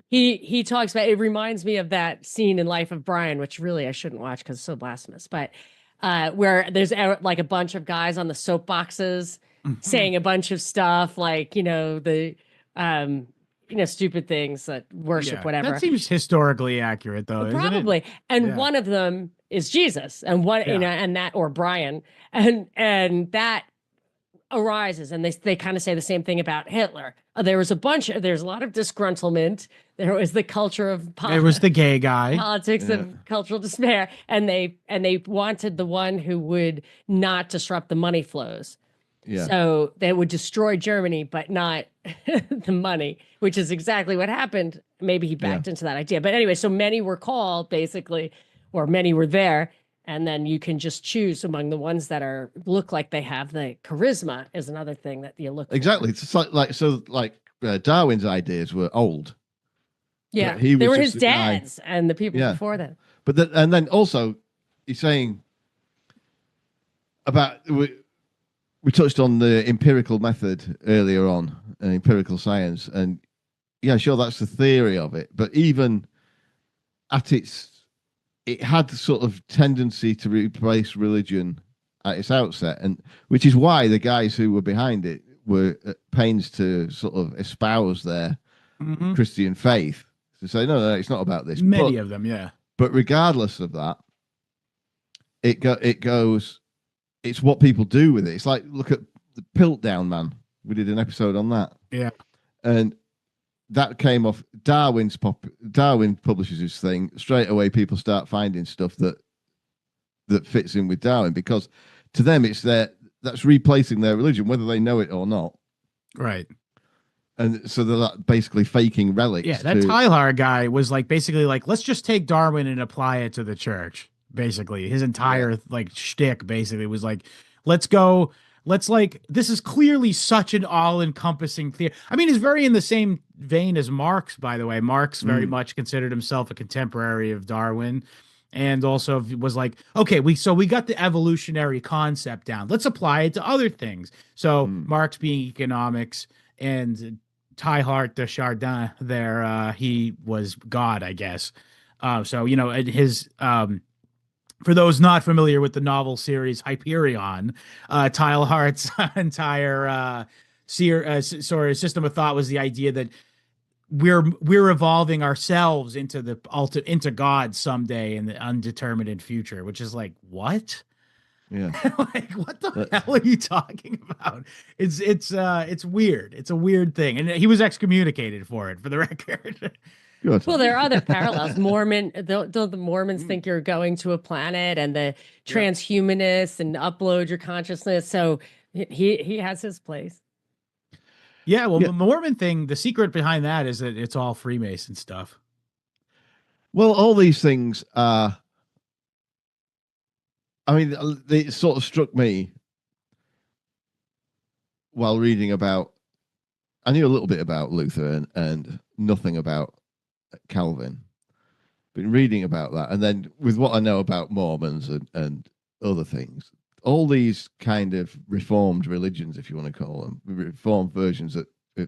he talks about, it reminds me of that scene in Life of Brian, which really I shouldn't watch because it's so blasphemous, but where there's like a bunch of guys on the soapboxes saying a bunch of stuff like, stupid things that worship, whatever. That seems historically accurate, though. Probably. Isn't it? And one of them is Jesus, and and that, or Brian, and that arises, and they kind of say the same thing about Hitler. There's a lot of disgruntlement. There was the culture of there was the gay guy, politics of cultural despair, and they wanted the one who would not disrupt the money flows. Yeah. So they would destroy Germany, but not the money, which is exactly what happened. Maybe he backed into that idea. But anyway, so many were called basically, or many were there. And then you can just choose among the ones that look like they have the charisma is another thing that you look exactly. For. It's like Darwin's ideas were old. Yeah, they were his dads and the people before them. But and then also he's saying about we touched on the empirical method earlier on, empirical science, and yeah, sure, that's the theory of it. But even at it had sort of tendency to replace religion at its outset, and which is why the guys who were behind it were at pains to sort of espouse their Christian faith, to say no, it's not about this. Many of them, yeah. But regardless of that, it goes. It's what people do with it. It's like, look at the Piltdown Man. We did an episode on that. Yeah. And that came off Darwin publishes his thing. Straight away, people start finding stuff that fits in with Darwin, because to them, that's replacing their religion, whether they know it or not. Right. And so they're like basically faking relics. Yeah, that Tyler guy was like basically like, let's just take Darwin and apply it to the church. Basically, his entire like shtick basically was like, let's this is clearly such an all-encompassing theory. I mean, it's very in the same vein as Marx, by the way. Marx very much considered himself a contemporary of Darwin, and also was like, okay, we got the evolutionary concept down. Let's apply it to other things. So Marx being economics, and Teilhard de Chardin there, he was God, I guess. So his for those not familiar with the novel series Hyperion, Teilhard's entire system of thought was the idea that we're evolving ourselves into God someday in the undetermined future, which is like, what? Yeah. Like, what the hell are you talking about? It's weird. It's a weird thing. And he was excommunicated for it, for the record. Good. Well, there are other parallels. Don't the Mormons think you're going to a planet, and the transhumanists and upload your consciousness? So he has his place. Yeah, well, Yeah. the Mormon thing, the secret behind that is that it's all Freemason stuff. Well, all these things are. I mean, it sort of struck me while reading about. I knew a little bit about Luther and nothing about Calvin. Been reading about that, and then with what I know about Mormons and other things, all these kind of reformed religions, if you want to call them, reformed versions of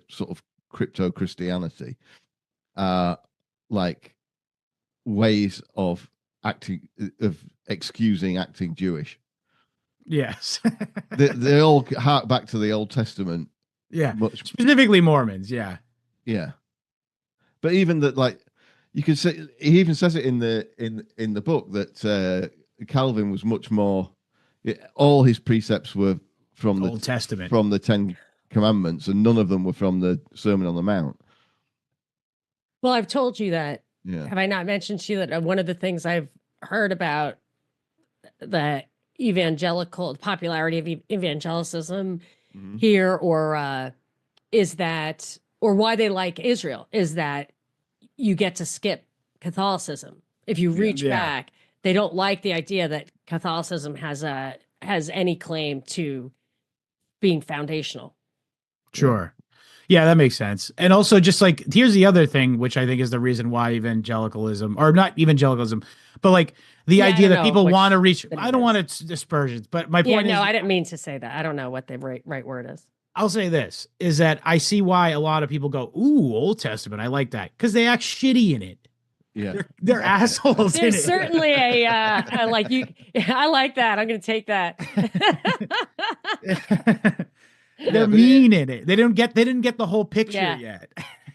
sort of crypto Christianity, are like ways of excusing acting Jewish. Yes. They all hark back to the Old Testament. Yeah. Much, Specifically Mormons. Yeah. yeah. But even that, like, you could say, he even says it in the book that Calvin was much more. All his precepts were from the Old Testament, from the Ten Commandments, and none of them were from the Sermon on the Mount. Well, I've told you that. Yeah. Have I not mentioned to you that one of the things I've heard about the popularity of evangelicism here, or is that, or why they like Israel, is that you get to skip Catholicism. If you reach back, they don't like the idea that Catholicism has any claim to being foundational. Sure. Yeah, that makes sense. And also, just like, here's the other thing, which I think is the reason why evangelicalism, or not evangelicalism, but like the idea that people want to reach, I don't want to dispersions, but my point is, I didn't mean to say that. I don't know what the right word is. I'll say this, is that I see why a lot of people go, ooh, Old Testament, I like that, because they act shitty in it. Yeah, they're assholes. There's certainly a like you. I like that. I'm going to take that. They're mean in it. They didn't get the whole picture yet.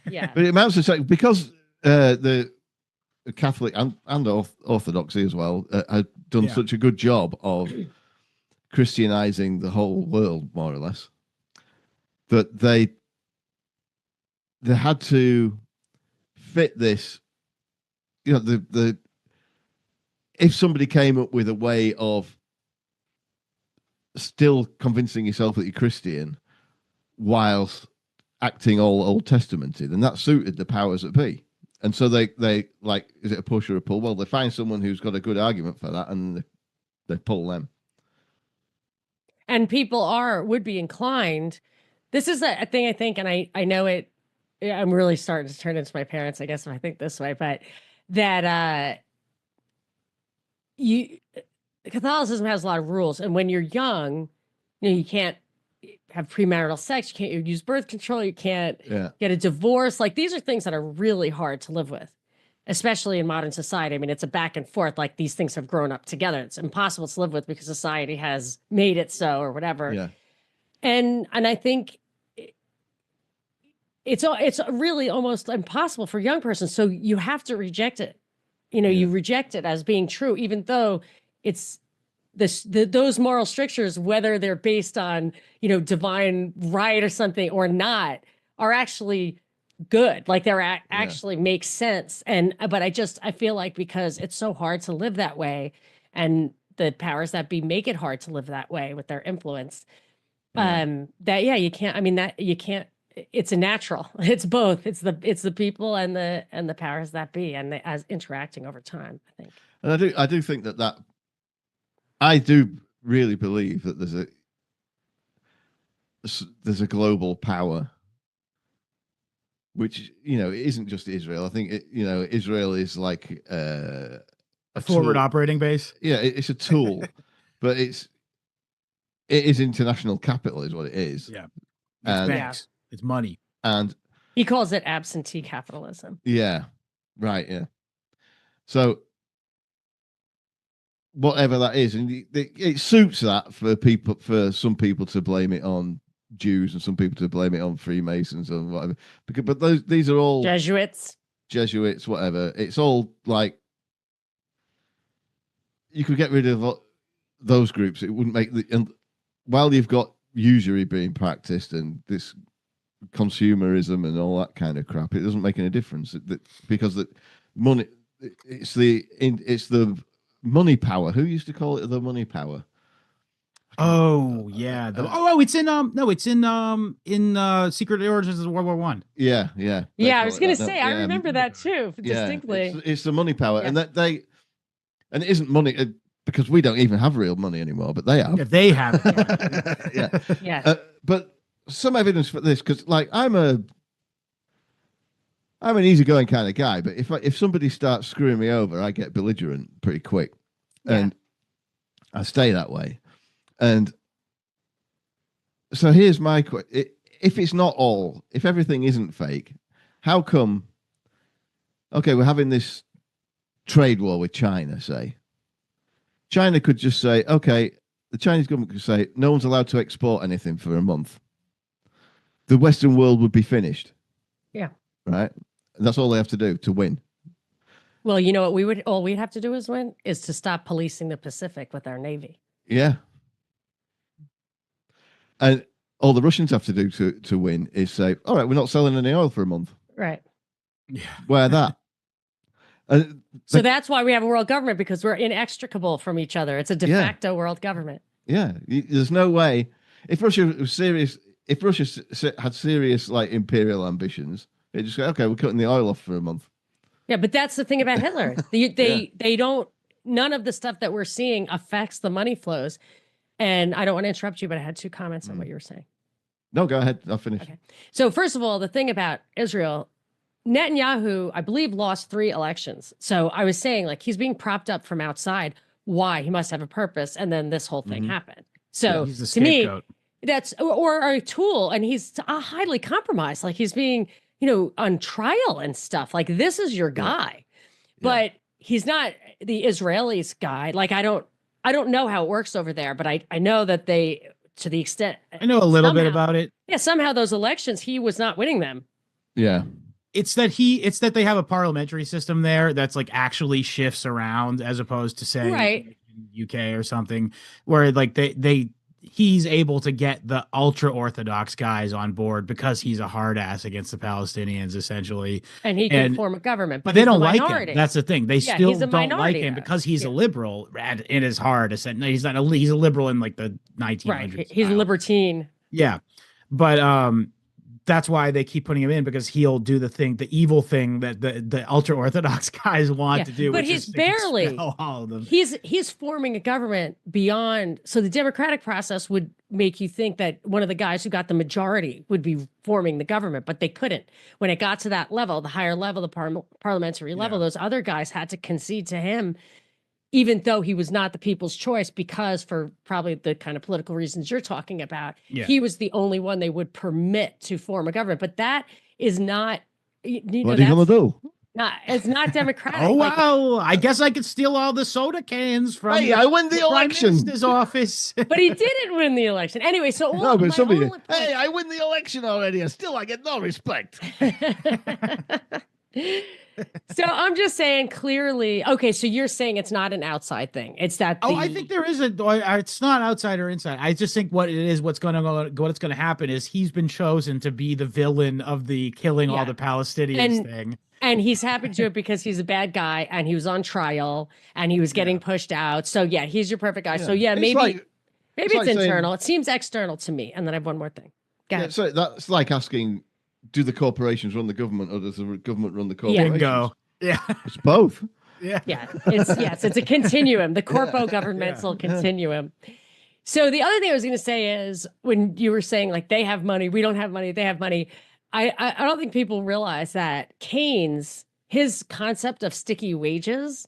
Yeah, but it amounts to saying, because the Catholic and Orthodoxy as well had done such a good job of Christianizing the whole world, more or less, that they had to fit this. You know, if somebody came up with a way of still convincing yourself that you're Christian whilst acting all Old Testamenty, then that suited the powers that be. And so they like, is it a push or a pull? Well, they find someone who's got a good argument for that, and they pull them. And people would be inclined. This is a thing, I think, and I know it. I'm really starting to turn into my parents, I guess, if I think this way, but that Catholicism has a lot of rules, and when you're young, you can't have premarital sex, you can't use birth control, you can't get a divorce. Like, these are things that are really hard to live with, especially in modern society. I mean, it's a back and forth. Like, these things have grown up together. It's impossible to live with because society has made it so, or whatever. Yeah. And I think it's really almost impossible for a young person. So you have to reject it. You reject it as being true, even though it's those moral strictures, whether they're based on, divine right or something or not, are actually good. Like, they're actually make sense. But I feel like, because it's so hard to live that way, and the powers that be make it hard to live that way with their influence, you can't, you can't, it's a natural, it's both. It's the people and the powers that be, and as interacting over time, I think. And I do think that I do really believe that there's a global power, which, it isn't just Israel. I think Israel is like a forward tool. Operating base. Yeah, it's a tool, but it is international capital, is what it is. Yeah, it's banks, it's money, and he calls it absentee capitalism. Yeah, right. Yeah, so whatever that is, and it suits that for some people to blame it on Jews and some people to blame it on Freemasons and whatever. But these are all Jesuits, whatever. It's all like, you could get rid of those groups. It wouldn't make and while you've got usury being practiced and this consumerism and all that kind of crap. It doesn't make any difference because the money, it's the money power. Who used to call it the money power? Oh yeah. It's in no, it's in Secret Origins of World War One. Yeah. Yeah, I was gonna say, I remember that too distinctly. It's the money power, and that and it isn't money because we don't even have real money anymore, but they have. Yeah, they have it. Yeah. Yeah. But some evidence for this, because like I'm an easygoing kind of guy, but if somebody starts screwing me over, I get belligerent pretty quick, and I stay that way. And so here's my question: if everything isn't fake, how come? Okay, we're having this trade war with China. Say, China could just say, okay, the Chinese government could say no one's allowed to export anything for a month. The Western world would be finished. Yeah. Right. And that's all they have to do to win. Well, you know what all we'd have to do is to stop policing the Pacific with our Navy. Yeah. And all the Russians have to do to win is say, all right, we're not selling any oil for a month. Right. Yeah. Where that? So that's why we have a world government, because we're inextricable from each other. It's a de facto world government. Yeah. There's no way. If Russia was serious, if Russia had serious like imperial ambitions, they just go, okay, we're cutting the oil off for a month. Yeah, but that's the thing about Hitler. They don't. None of the stuff that we're seeing affects the money flows. And I don't want to interrupt you, but I had 2 comments on what you were saying. No, go ahead. I'll finish. Okay. So first of all, the thing about Israel, Netanyahu, I believe, lost 3 elections. So I was saying, like, he's being propped up from outside. Why? He must have a purpose. And then this whole thing happened. So he's the to me, scapegoat. that's or a tool, and he's highly compromised. Like, he's being, on trial and stuff. Like, this is your guy, but he's not the Israelis' guy. Like, I don't know how it works over there, but I know that they, to the extent I know a little bit about it. Yeah, somehow those elections, he was not winning them. Yeah. It's that they have a parliamentary system there that's like actually shifts around, as opposed to say Right. in UK or something, where like he's able to get the ultra orthodox guys on board because he's a hard ass against the Palestinians, essentially. And he can form a government, but they don't like him. That's the thing. They still he's a don't like him guy. because he's a liberal. And it is hard to say. No, he's not. He's a liberal in like the 1900s. Right. He's a libertine. Yeah, but that's why they keep putting him in, because he'll do the evil thing that the ultra orthodox guys want to do. But he's barely all of them. He's forming a government beyond. So the democratic process would make you think that one of the guys who got the majority would be forming the government, but they couldn't. When it got to that level, the higher level, the parliamentary level, those other guys had to concede to him, even though he was not the people's choice, because for probably the kind of political reasons you're talking about, he was the only one they would permit to form a government. But that is not, what are you going to do? It's not democratic. Oh, wow. I guess I could steal all the soda cans from I win the election. Prime Minister's office. But he didn't win the election. Anyway, so no, but somebody, hey, I win the election already, and still I get no respect. So I'm just saying, clearly, okay, so you're saying it's not an outside thing. It's that I think there is it's not outside or inside. I just think what's going to happen is he's been chosen to be the villain of the killing all the Palestinians thing. And he's happy to do it because he's a bad guy and he was on trial and he was getting pushed out. So yeah, he's your perfect guy. So yeah, maybe it's internal. It seems external to me. And then I have one more thing. So that's like asking, do the corporations run the government, or does the government run the corporations? Bingo. Yeah. It's both. Yeah. Yeah. It's a continuum, the corpo governmental continuum. So the other thing I was going to say is, when you were saying like they have money, we don't have money, they have money. I don't think people realize that Keynes, his concept of sticky wages,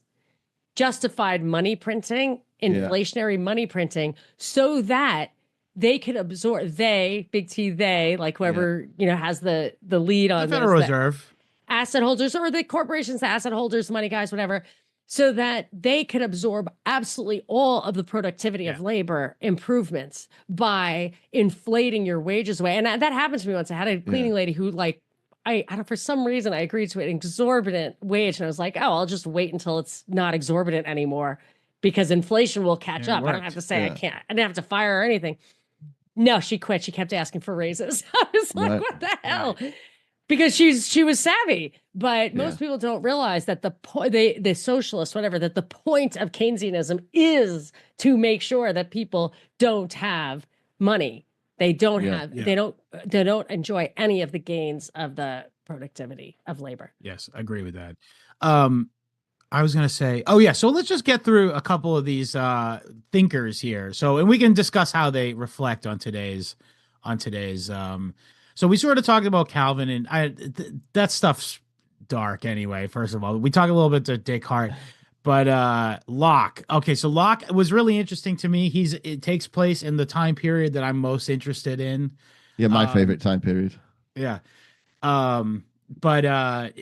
justified money printing, inflationary money printing, so that they could absorb, big T, like whoever, has the lead on the Federal Reserve, asset holders, or the corporations, the asset holders, money guys, whatever, so that they could absorb absolutely all of the productivity of labor improvements by inflating your wages away. And that happened to me once. I had a cleaning lady who, like, I don't, for some reason, I agreed to an exorbitant wage. And I was like, oh, I'll just wait until it's not exorbitant anymore, because inflation will catch up. I don't have to say I can't. I didn't have to fire or anything. No, she quit. She kept asking for raises. I was like, Right. what the hell? Because she was savvy, but Yeah. most people don't realize that the socialists, whatever, that the point of Keynesianism is to make sure that people don't have money. They don't Yeah. have, Yeah. they don't enjoy any of the gains of the productivity of labor. Yes, I agree with that. I was going to say, oh yeah, so let's just get through a couple of these thinkers here. So, and we can discuss how they reflect on today's so we sort of talked about Calvin, and that stuff's dark anyway. First of all, we talk a little bit to Descartes, but Locke. Okay, so Locke was really interesting to me. It takes place in the time period that I'm most interested in. Yeah, my favorite time period. Yeah.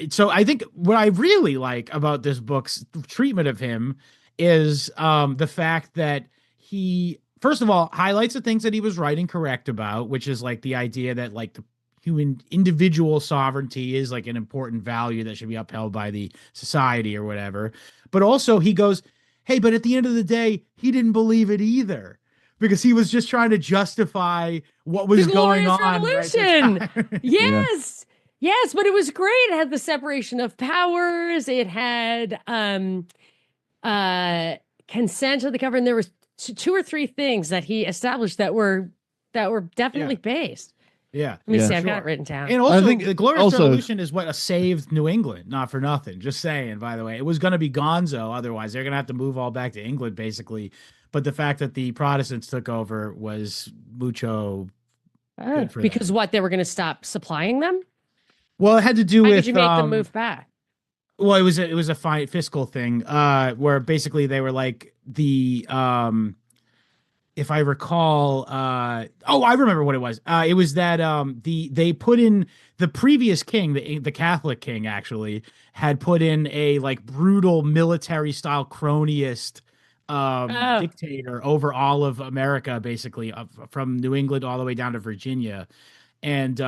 So I think what I really like about this book's treatment of him is the fact that he, first of all, highlights the things that he was right and correct about, which is like the idea that like the human individual sovereignty is like an important value that should be upheld by the society or whatever. But also he goes, hey, but at the end of the day, he didn't believe it either, because he was just trying to justify what was going Glorious on. Revolution. Right? Yes. Yes, but it was great. It had the separation of powers. It had consent of the government. There was two or three things that he established that were definitely based. Yeah. Let me see. Yeah. I've got Sure. it written down. And also, I think the Glorious also- Revolution is what saved New England, not for nothing. Just saying, by the way. It was going to be gonzo otherwise. They're going to have to move all back to England, basically. But the fact that the Protestants took over was mucho good for Because them. what, they were going to stop supplying them? Well, it had to do How with could you make them move back? well, it was a fiscal thing, where basically they were like the if I recall, oh, I remember what it was. It was that they put in the previous king, the Catholic king, actually had put in a like brutal military style cronyist dictator over all of America, basically, from New England all the way down to Virginia, and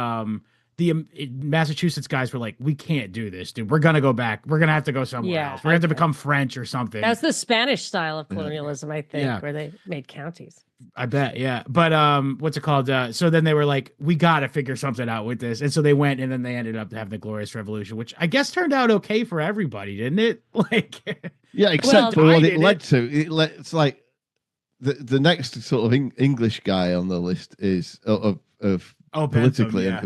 the Massachusetts guys were like, we can't do this, dude. We're gonna go back. We're gonna have to go somewhere else. We're gonna have to become French or something. That's the Spanish style of colonialism, I think, Yeah. where they made counties. I bet, yeah. But what's it called? So then they were like, we gotta figure something out with this. And so they went, and then they ended up having the Glorious Revolution, which I guess turned out okay for everybody, didn't it? Like, Yeah, except for what it led it. to. It's like the next sort of English guy on the list is of politically. Bentham, yeah.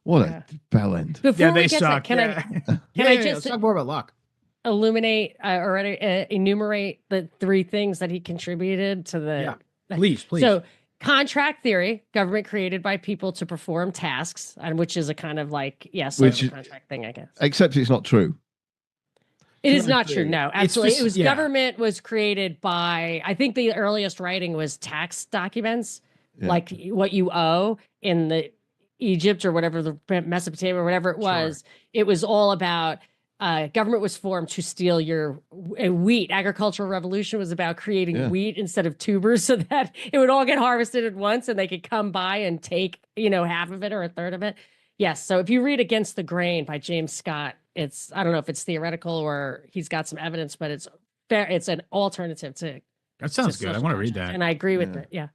What Yeah. a bell end. Before Yeah, we they get to that, suck. can yeah. I Let's just talk more about Locke. illuminate or enumerate the three things that he contributed to the Please. So contract theory, government created by people to perform tasks, and which is a kind of like social contract thing, I guess. Except it's not true. It is not true. No, absolutely. just- It was yeah. government was created by, I think the earliest writing was tax documents, Yeah. like what you owe in the Egypt or whatever, the Mesopotamia or whatever it was. It was all about government was formed to steal your wheat. Agricultural revolution was about creating wheat instead of tubers, so that it would all get harvested at once and they could come by and take, half of it or a third of it. Yes. So if you read Against the Grain by James Scott, I don't know if it's theoretical or he's got some evidence, but it's an alternative to. That sounds good. I want to read that. And I agree with it. Yeah.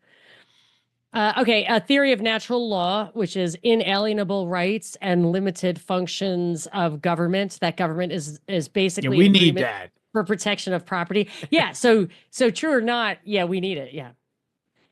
Okay, a theory of natural law, which is inalienable rights and limited functions of government. That government is basically we need that for protection of property. Yeah, so true or not, yeah, we need it. Yeah,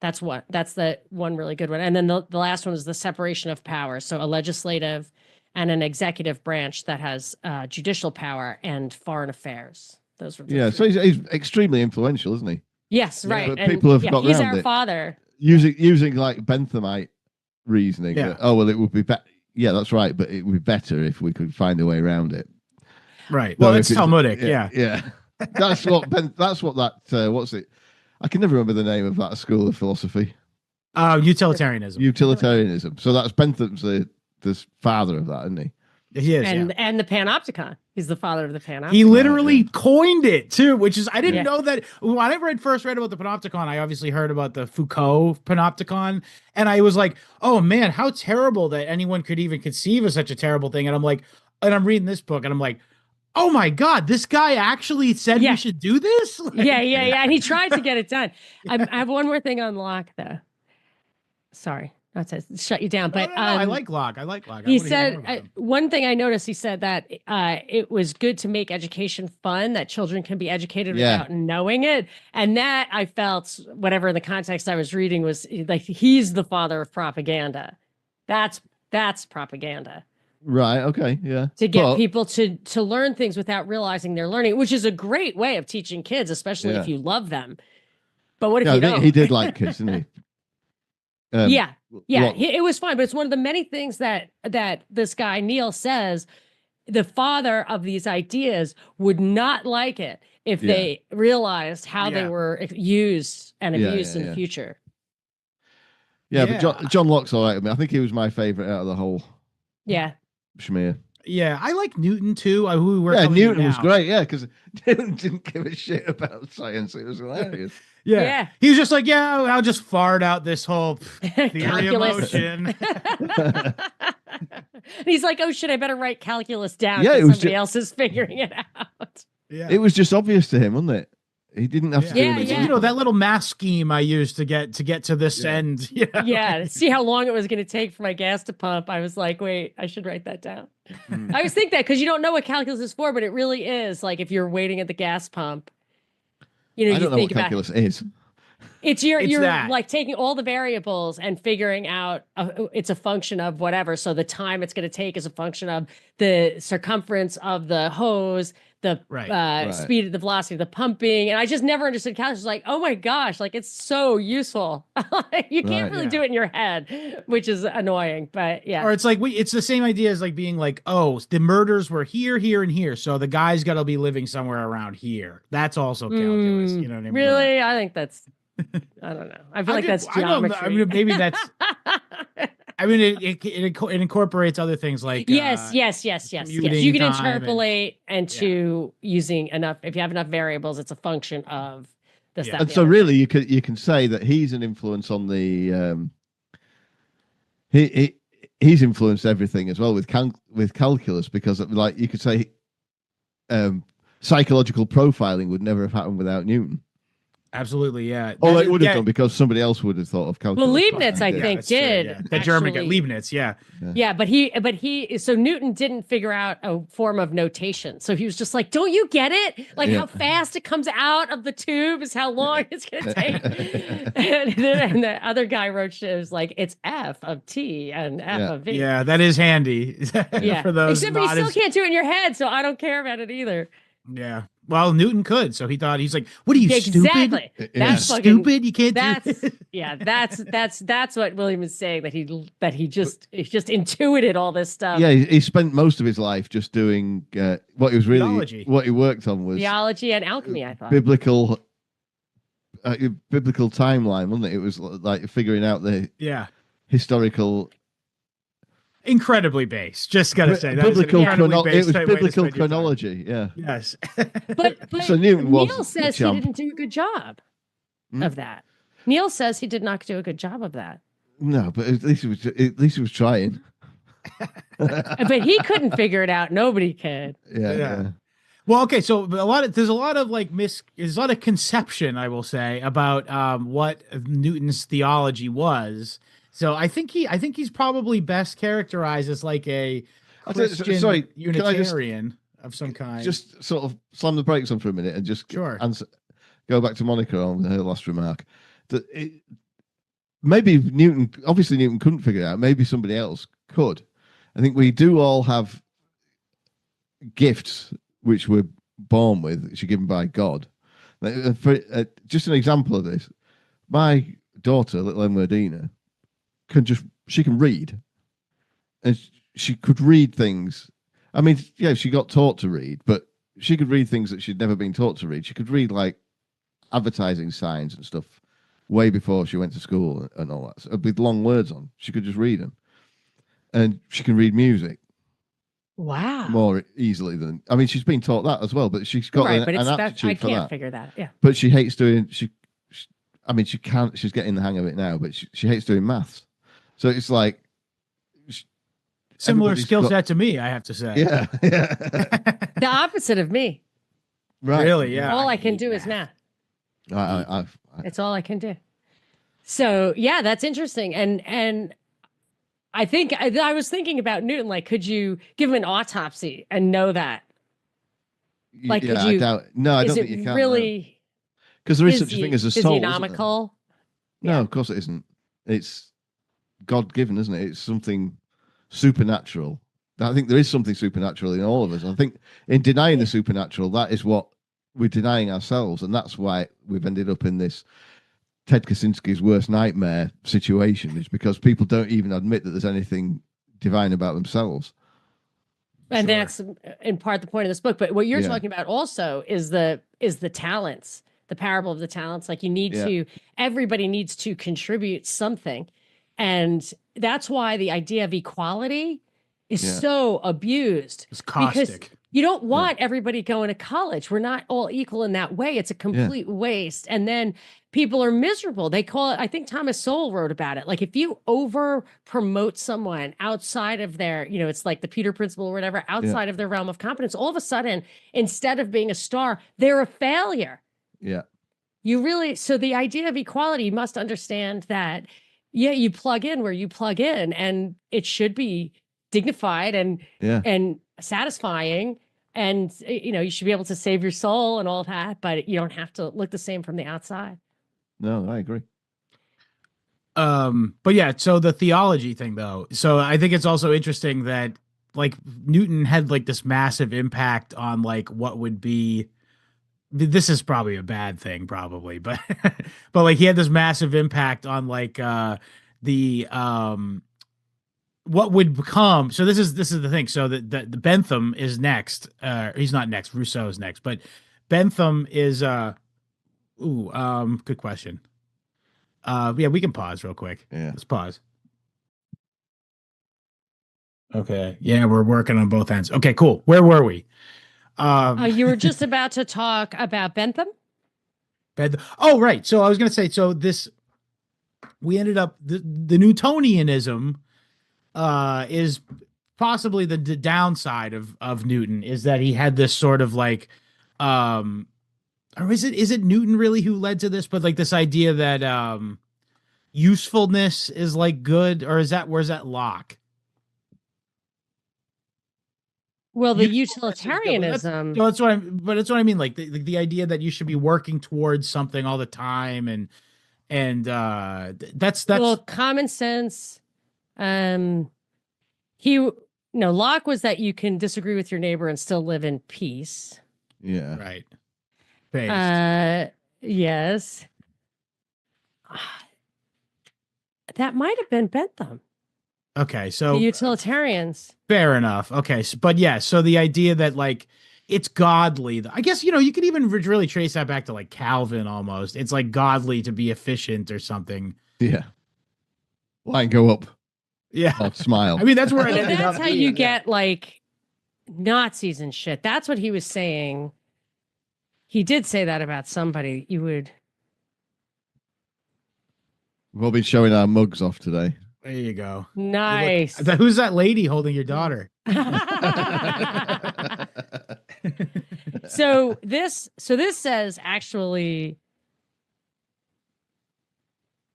that's the one really good one. And then the last one is the separation of power. So a legislative and an executive branch that has judicial power and foreign affairs. Those were So he's extremely influential, isn't he? Yes, right. But And people have got he's around our it. father. Using like Benthamite reasoning. Yeah. That, oh well, it would be better. Yeah, that's right. But it would be better if we could find a way around it. Right. Well, it's if Talmudic. Yeah. That's what that. What's it? I can never remember the name of that school of philosophy. Utilitarianism. Utilitarianism. So that's Bentham's the father of that, isn't he? He is. And the Panopticon. He's the father of the Panopticon. He literally coined it too, which is I didn't Yeah. know that. When I first read about the Panopticon, I obviously heard about the Foucault Panopticon, and I was like, "Oh man, how terrible that anyone could even conceive of such a terrible thing." And I'm like, and I'm reading this book, and I'm like, "Oh my god, this guy actually said we should do this." Like, yeah. And he tried to get it done. I have one more thing on Locke, though. sorry, not to shut you down, but No, I like Locke. I like Locke. I he wanna hear said more about him. one thing I noticed. He said that it was good to make education fun, that children can be educated Yeah. without knowing it, and that I felt, whatever in the context I was reading, was like he's the father of propaganda. That's propaganda. Right. Okay. Yeah. To get But- people to learn things without realizing they're learning, which is a great way of teaching kids, especially if Yeah. you love them. But what if Yeah, you I think don't? he did like kids, didn't he? Yeah. What- It was fun, but it's one of the many things that this guy Neil says the father of these ideas would not like it if Yeah. they realized how they Yeah. were used and Yeah, abused yeah, in the yeah. future. Yeah, Yeah. but John Locke's all right with me. I think he was my favorite out of the whole Yeah. schmear. Yeah, I like Newton too. Who we're Yeah, coming to Newton was now. great. Yeah, because Newton didn't give a shit about science. It was hilarious. Yeah. Yeah. He was just like, yeah, I'll just fart out this whole theory of Calculus. motion. And he's like, oh shit, I better write calculus down Yeah, because it was somebody else is figuring it out. Yeah. It was just obvious to him, wasn't it? He didn't have to do Yeah, anything. yeah. You know, that little math scheme I used to get to this Yeah. end. You know? Yeah, to see how long it was going to take for my gas to pump. I was like, wait, I should write that down. Mm. I always think that because you don't know what calculus is for, but it really is. Like if you're waiting at the gas pump, you know, I you don't know what think about calculus is. it's It's you're that. like taking all the variables and figuring out it's a function of whatever. So the time it's going to take is a function of the circumference of the hose, the Right. speed, the velocity of the pumping. And I just never understood calculus. It's like, oh my gosh, like it's so useful. You can't Right, really yeah. do it in your head, which is annoying. But yeah. Or it's like it's the same idea as like being like, oh, the murders were here, here, and here. So the guy's got to be living somewhere around here. That's also calculus. You know what I mean? Really? I think that's, I don't know. I feel like that's I don't know. geometry. I mean, maybe that's. I mean, it incorporates other things like yes. You commuting can time and- interpolate into using enough. If you have enough variables, it's a function of this, Yeah. that, And the so other. really you can say that he's an influence on the he's influenced everything as well with calculus, because like you could say psychological profiling would never have happened without Newton. Absolutely, yeah. Or That- it would have yeah, done because somebody else would have thought of calculus. Well, Leibniz, I Yeah. think, that's true, did. yeah. The German guy, actually- Leibniz, yeah. Yeah, but so Newton didn't figure out a form of notation. So he was just like, don't you get it? Like Yeah. how fast it comes out of the tube is how long it's going to take. and the other guy wrote, it was like, it's F of T and F Yeah. of V. Yeah, that is handy. Yeah. For those Except for you not still as, can't do it in your head, so I don't care about it either. yeah. Well, Newton could, so he thought he's like, "What are you Exactly. stupid? Yeah. That's You fucking stupid? You can't that's do it." yeah, that's what William is saying, that he just intuited all this stuff. Yeah, he spent most of his life just doing what he was really Theology. what he worked on was Theology and alchemy, I thought. biblical timeline, wasn't it? It was like figuring out the Yeah, historical incredibly base. Just gotta say, that is an biblical incredibly it base was way to biblical spend your time. chronology. Yeah, Yes. But So Newton was Neil a says he chump. didn't do a good job Hmm? of that. Neil says he did not do a good job of that. no, but at least he was trying. But he couldn't figure it out. Nobody could. Yeah, Yeah. yeah. Well, okay, so there's a lot of like there's a lot of conception, I will say, about what Newton's theology was. So I think he's probably best characterized as like a Christian sorry, can I just- Unitarian of some kind. Just sort of slam the brakes on for a minute and just Sure. go back to Monica on her last remark. Maybe obviously Newton couldn't figure it out. Maybe somebody else could. I think we do all have gifts which we're born with, which are given by God. Just an example of this, my daughter, little Emerdina, she can read, and she could read things. I mean, yeah, she got taught to read, but she could read things that she'd never been taught to read. She could read like advertising signs and stuff way before she went to school and all that, so with long words on. She could just read them, and she can read music Wow. more easily than. I mean, she's been taught that as well, but she's got Right, an, but an I aptitude for can't that. figure that. Yeah. But she hates doing. I mean, she can't. She's getting the hang of it now, but she hates doing maths. So it's like similar everybody's skill got- set to me, I have to say. Yeah, yeah. The opposite of me. Right. Really, yeah. All I can hate do is math. I It's all I can do. So yeah, that's interesting. And I think I was thinking about Newton, like, could you give him an autopsy and know that? Like, could Yeah, I you, doubt. No, I is don't it think you can. No, really because there is such a thing as a soul, isn't there? physiognomical? No, Yeah. of course it isn't. It's God given, isn't it? It's something supernatural. I think there is something supernatural in all of us. I think in denying the supernatural, that is what we're denying ourselves, and that's why we've ended up in this Ted Kaczynski's worst nightmare situation. Is because people don't even admit that there's anything divine about themselves. And Sure. that's in part the point of this book. But what you're Yeah. talking about also is the talents, the parable of the talents. Like, you need Yeah. to, everybody needs to contribute something. And that's why the idea of equality is Yeah. so abused. It's Because caustic. you don't want everybody going to college. We're not all equal in that way. It's a complete waste. And then people are miserable. They call it, I think Thomas Sowell wrote about it. Like, if you over promote someone outside of their, you know, it's like the Peter principle or whatever, outside of their realm of competence, all of a sudden, instead of being a star, they're a failure. Yeah. You really, so the idea of equality, you must understand that, yeah, you plug in where you plug in, and it should be dignified and Yeah. satisfying, and you know, you should be able to save your soul and all that, but you don't have to look the same from the outside. No, I agree. But yeah, so the theology thing though. So I think it's also interesting that like Newton had like this massive impact on like what would be, this is probably a bad thing probably, but but like he had this massive impact on like the what would become, so this is the thing, so the Bentham is next, he's not next, Rousseau is next, but Bentham is good question. Yeah, we can pause real quick. Yeah. Let's pause. Okay. Yeah, we're working on both ends. Okay, cool. Where were we? You were just about to talk about Bentham. Oh, right. So I was gonna say, so this, we ended up the Newtonianism is possibly the downside of Newton, is that he had this sort of like or is it Newton really who led to this, but like this idea that usefulness is like good, or is that, where's that Locke? Well, the Usefulness is good, but utilitarianism. that's what I mean. Like the idea that you should be working towards something all the time, and that's Well, common sense. No, Locke was that you can disagree with your neighbor and still live in peace. Yeah. right. Based. Yes. That might have been Bentham. Okay, The so utilitarians. fair enough. Okay, so, but yeah, so the idea that like it's godly, I guess, you know, you could even really trace that back to like Calvin almost. It's like godly to be efficient or something. Yeah. Line go up. Yeah. Oh, smile. I mean, that's where it Well, ended that's up how being, you yeah. get like Nazis and shit. That's what he was saying. He did say that about somebody. You would. We've all been showing our mugs off today. There you go. Nice. Who's that lady holding your daughter? So this says actually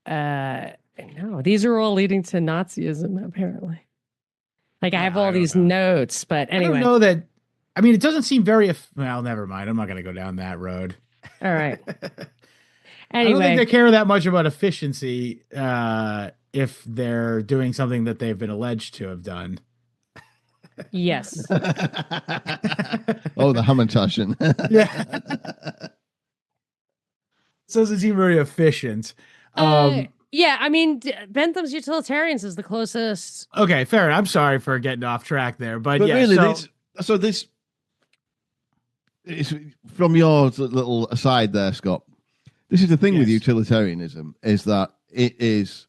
no, these are all leading to Nazism apparently. Like, I have all these notes, but I anyway. don't know that. I mean, it doesn't seem very. Well, never mind. I'm not going to go down that road. All right. I don't think Anyway, they care that much about efficiency if they're doing something that they've been alleged to have done. yes. Oh, the Hamantashen. Yeah. So doesn't seem very efficient. Yeah, I mean, Bentham's utilitarians is the closest. Okay, fair. I'm sorry for getting off track there, but yeah. really, So, this is from your little aside there, Scott. This is the thing with Yes. utilitarianism, is that it is,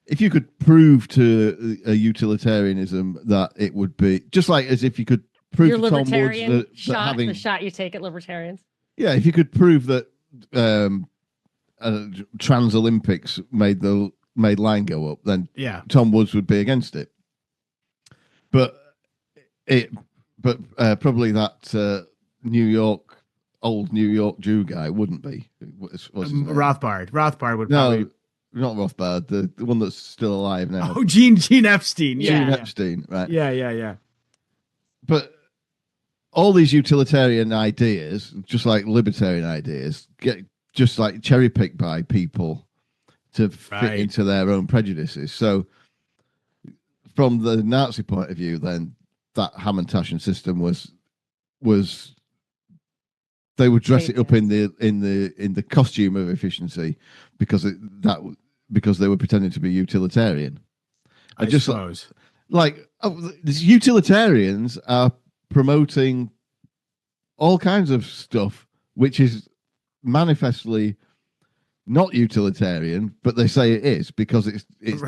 if you could prove to a utilitarianism that it would be just like as if you could prove Your to Tom Woods libertarian that shot, having, the shot you take at libertarians. yeah, if you could prove that Trans Olympics made line go up, then yeah. Tom Woods would be against it. But probably that old New York Jew guy wouldn't be. What's his name? Rothbard would No, probably. not Rothbard, the one that's still alive now. Oh, Gene Epstein. Yeah. Gene Epstein, right? Yeah. But all these utilitarian ideas, just like libertarian ideas, get just like cherry picked by people to fit into their own prejudices. So, from the Nazi point of view, then that Hamantashen system was they would dress it up in the costume of efficiency because because they were pretending to be utilitarian. I just suppose. These utilitarians are promoting all kinds of stuff which is manifestly not utilitarian, but they say it is because it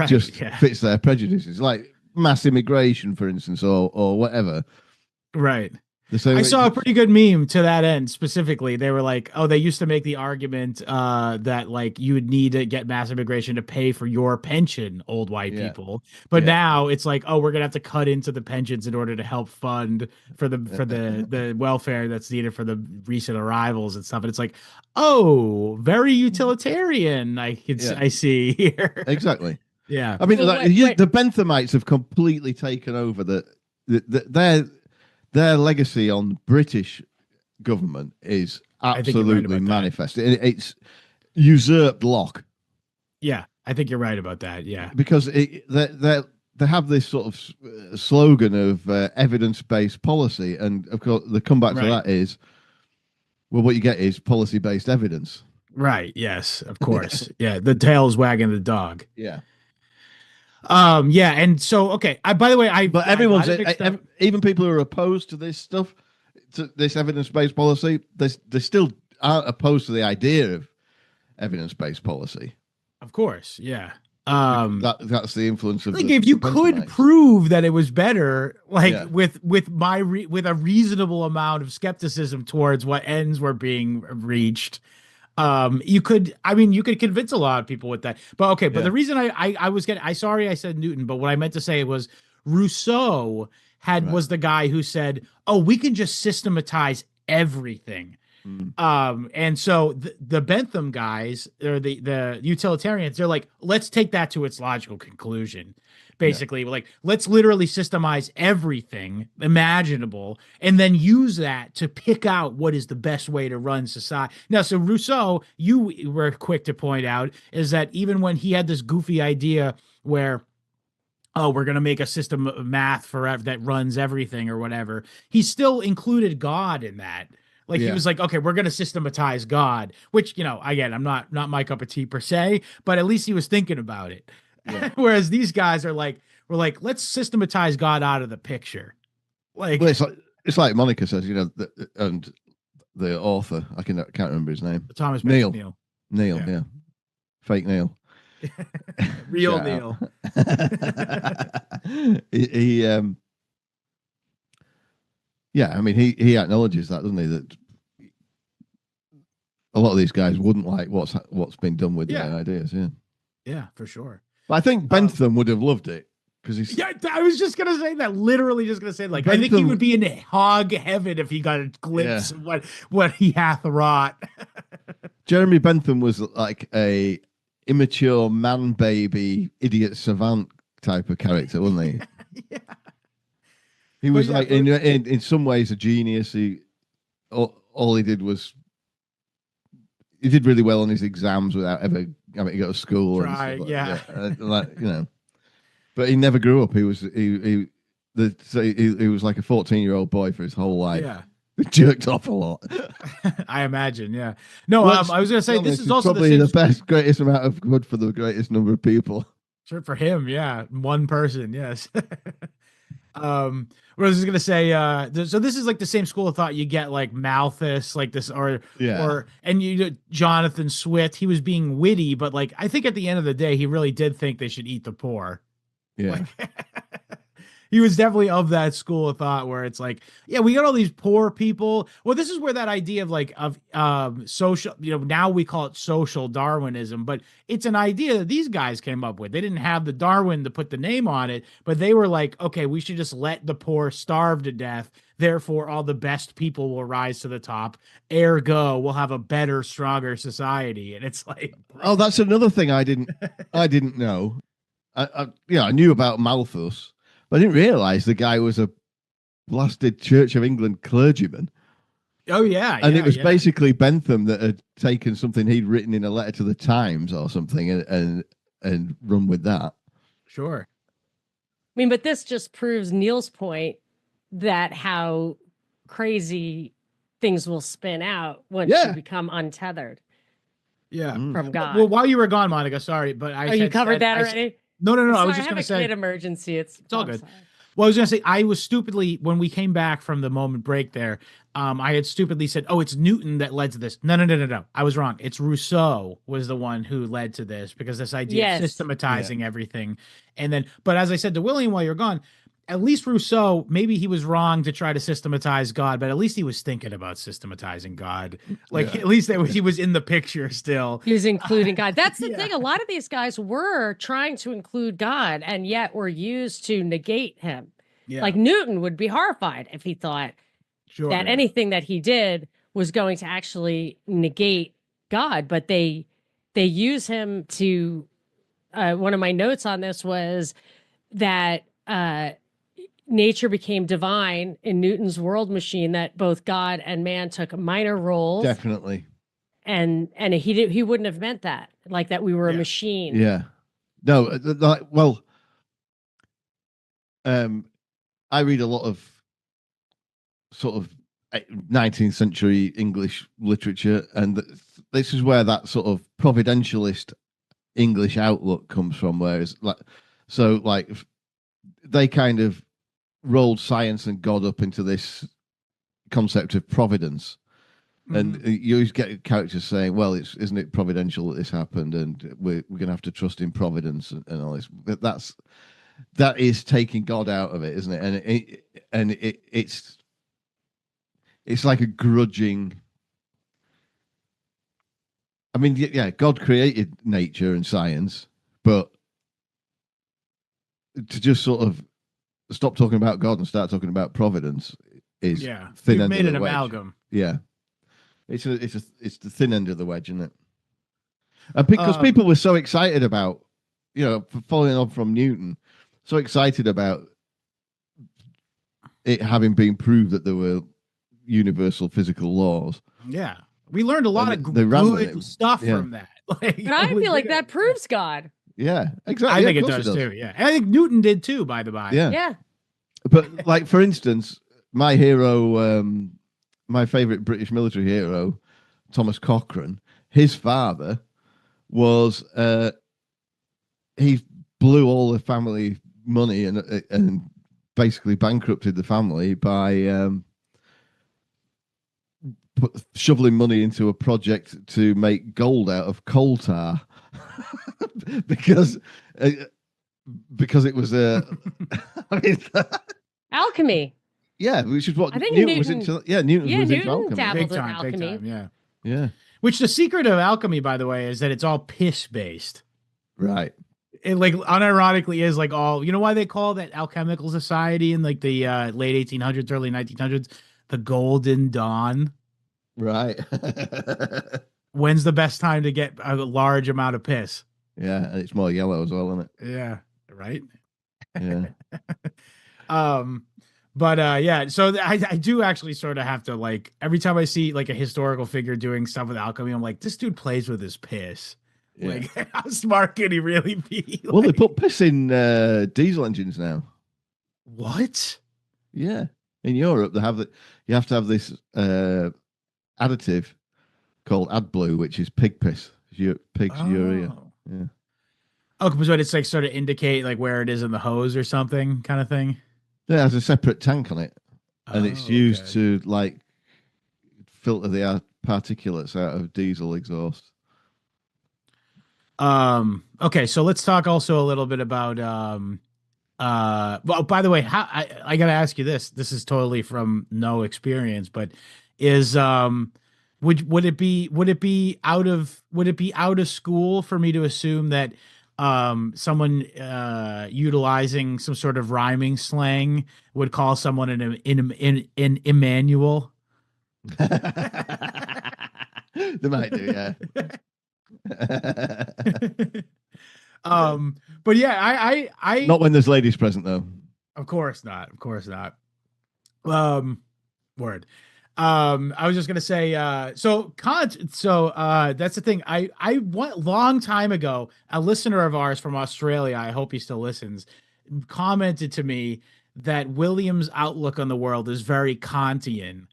just fits their prejudices, like mass immigration, for instance, or whatever. Right. I saw a pretty good meme to that end specifically. They were like, oh, they used to make the argument that like you would need to get mass immigration to pay for your pension, old white people. But now it's like, oh, we're gonna have to cut into the pensions in order to help fund for the welfare that's needed for the recent arrivals and stuff. And it's like, oh, very utilitarian. I see here. Exactly. Yeah. I mean, the Benthamites have completely taken over their legacy on British government is absolutely manifest. It's usurped Locke. Yeah, I think you're right about that. Yeah, because they have this sort of slogan of evidence-based policy, and of course the comeback to that is, well, what you get is policy-based evidence. Right. Yes, of course. Yeah, the tail's wagging the dog. Yeah. Yeah, and so okay. By the way, everyone's even people who are opposed to this stuff, to this evidence-based policy, they still aren't opposed to the idea of evidence-based policy. Of course, yeah. That's the influence of. Like, if you could prove that it was better, like with a reasonable amount of skepticism towards what ends were being reached. You could convince a lot of people with that, but the reason I said Newton, but what I meant to say was Rousseau was the guy who said, oh, we can just systematize everything. And so the Bentham guys, or the utilitarians, they're like, let's take that to its logical conclusion. Basically, like, let's literally systemize everything imaginable and then use that to pick out what is the best way to run society. Now, so Rousseau, you were quick to point out, is that even when he had this goofy idea where, oh, we're going to make a system of math forever that runs everything or whatever, he still included God in that. Like, he was like, okay, we're going to systematize God, which, again, I'm not my cup of tea per se, but at least he was thinking about it. Yeah. Whereas these guys are like, let's systematize God out of the picture. Like, well, it's like Monica says, and the author, I can't remember his name. Thomas Neil. Neil, yeah. Fake Neil. Real Neil. he I mean, he acknowledges that, doesn't he? That a lot of these guys wouldn't like what's been done with their ideas. Yeah, for sure. But I think Bentham would have loved it because he's. Yeah, I was just gonna say that. Literally, just gonna say like, Bentham, I think he would be in hog heaven if he got a glimpse of what he hath wrought. Jeremy Bentham was like a immature man baby idiot savant type of character, wasn't he? Yeah. He was in some ways a genius. All he did was he did really well on his exams without ever having to go to school. Right, but he never grew up. He was he was like a 14-year-old boy for his whole life. Yeah, he jerked off a lot. I imagine. Yeah. No, I was gonna say this is also probably the best, greatest amount of good for the greatest number of people. Sure, for him, yeah, one person, yes. What I was gonna say, so this is like the same school of thought you get like Malthus, like this, and Jonathan Swift. He was being witty, but like I think at the end of the day, he really did think they should eat the poor. Yeah, he was definitely of that school of thought where it's like, yeah, we got all these poor people. Well, this is where that idea of social, now we call it social Darwinism, but it's an idea that these guys came up with. They didn't have the Darwin to put the name on it, but they were like, okay, we should just let the poor starve to death. therefore all the best people will rise to the top, ergo we'll have a better, stronger society. And it's like, Oh, that's another thing I didn't know. I knew about Malthus, but I didn't realize the guy was a blasted Church of England clergyman. oh yeah, And it was yeah. basically Bentham that had taken something he'd written in a letter to the Times or something and run with that. Sure. I mean, but this just proves Neil's point that how crazy things will spin out once Yeah. you become untethered Yeah. from God. Well, while you were gone, Monica, sorry, but Oh, you covered that already? No, no, no. I Sorry, was just have going a to say kid emergency. It's all I'm good. sorry. Well, I was going to say I was stupidly when we came back from the moment break there. I had stupidly said, "Oh, it's Newton that led to this." No, no, no, no, no. I was wrong. It's Rousseau was the one who led to this because this idea of Yes. systematizing everything, and then. But as I said to William while you're gone, at least Rousseau, maybe he was wrong to try to systematize God, but at least he was thinking about systematizing God. Like at least he was in the picture still. He was including God. That's the Yeah. thing. A lot of these guys were trying to include God and yet were used to negate him. Yeah. Like Newton would be horrified if he thought Sure. that anything that he did was going to actually negate God, but they use him to one of my notes on this was that nature became divine in Newton's world machine, that both God and man took minor roles. Definitely. And he wouldn't have meant that, like that we were a machine. Yeah. No, well, I read a lot of sort of 19th century English literature, and this is where that sort of providentialist English outlook comes from. Whereas, like they kind of rolled science and God up into this concept of providence. And you always get characters saying, "Well, isn't it providential that this happened, and we're going to have to trust in providence and all this." But that is taking God out of it, isn't it? And it's like a grudging. I mean, yeah, God created nature and science, but to just sort of stop talking about God and start talking about providence is thin You've end made of an the wedge. amalgam. Yeah, it's the thin end of the wedge, isn't it? And because people were so excited about, following on from Newton, so excited about it having been proved that there were universal physical laws. Yeah, we learned a lot of good stuff from that. But I feel like that proves God. Yeah, exactly. I think it does too. Yeah, and I think Newton did too. By the by. Yeah. But like, for instance, my hero, my favorite British military hero, Thomas Cochrane, his father was he blew all the family money and basically bankrupted the family by shoveling money into a project to make gold out of coal tar because it was I mean, alchemy. Yeah, which is what I think Newton was into. Yeah, Newton was into alchemy. Dabbled big in alchemy. time, yeah. Yeah. Which the secret of alchemy, by the way, is that it's all piss based. Right. It like unironically is like all. You know why they call that alchemical society in like the late 1800s, early 1900s, the Golden Dawn. Right. When's the best time to get a large amount of piss? Yeah, and it's more yellow as well, isn't it? Yeah. Right. Yeah. But yeah, so I do actually sort of have to, like, every time I see like a historical figure doing stuff with alchemy, I'm like, this dude plays with his piss. Yeah. Like, how smart could he really be? Well, they put piss in diesel engines now. What? Yeah, in Europe they have that. You have to have this additive called AdBlue, which is pig piss, pig's urea. Yeah. Oh, because it's like sort of indicate like where it is in the hose or something, kind of thing. Yeah, it has a separate tank on it, and it's used to like filter the particulates out of diesel exhaust. Okay, so let's talk also a little bit about well, by the way, how I gotta ask you this. This is totally from no experience, but is would it be out of school for me to assume that someone utilizing some sort of rhyming slang would call someone an Emmanuel. They might do, yeah. But yeah, I Not when there's ladies present, though. of course not, of course not. Word. I was just gonna say, so Kant. So that's the thing. I went long time ago. A listener of ours from Australia, I hope he still listens, commented to me that William's outlook on the world is very Kantian.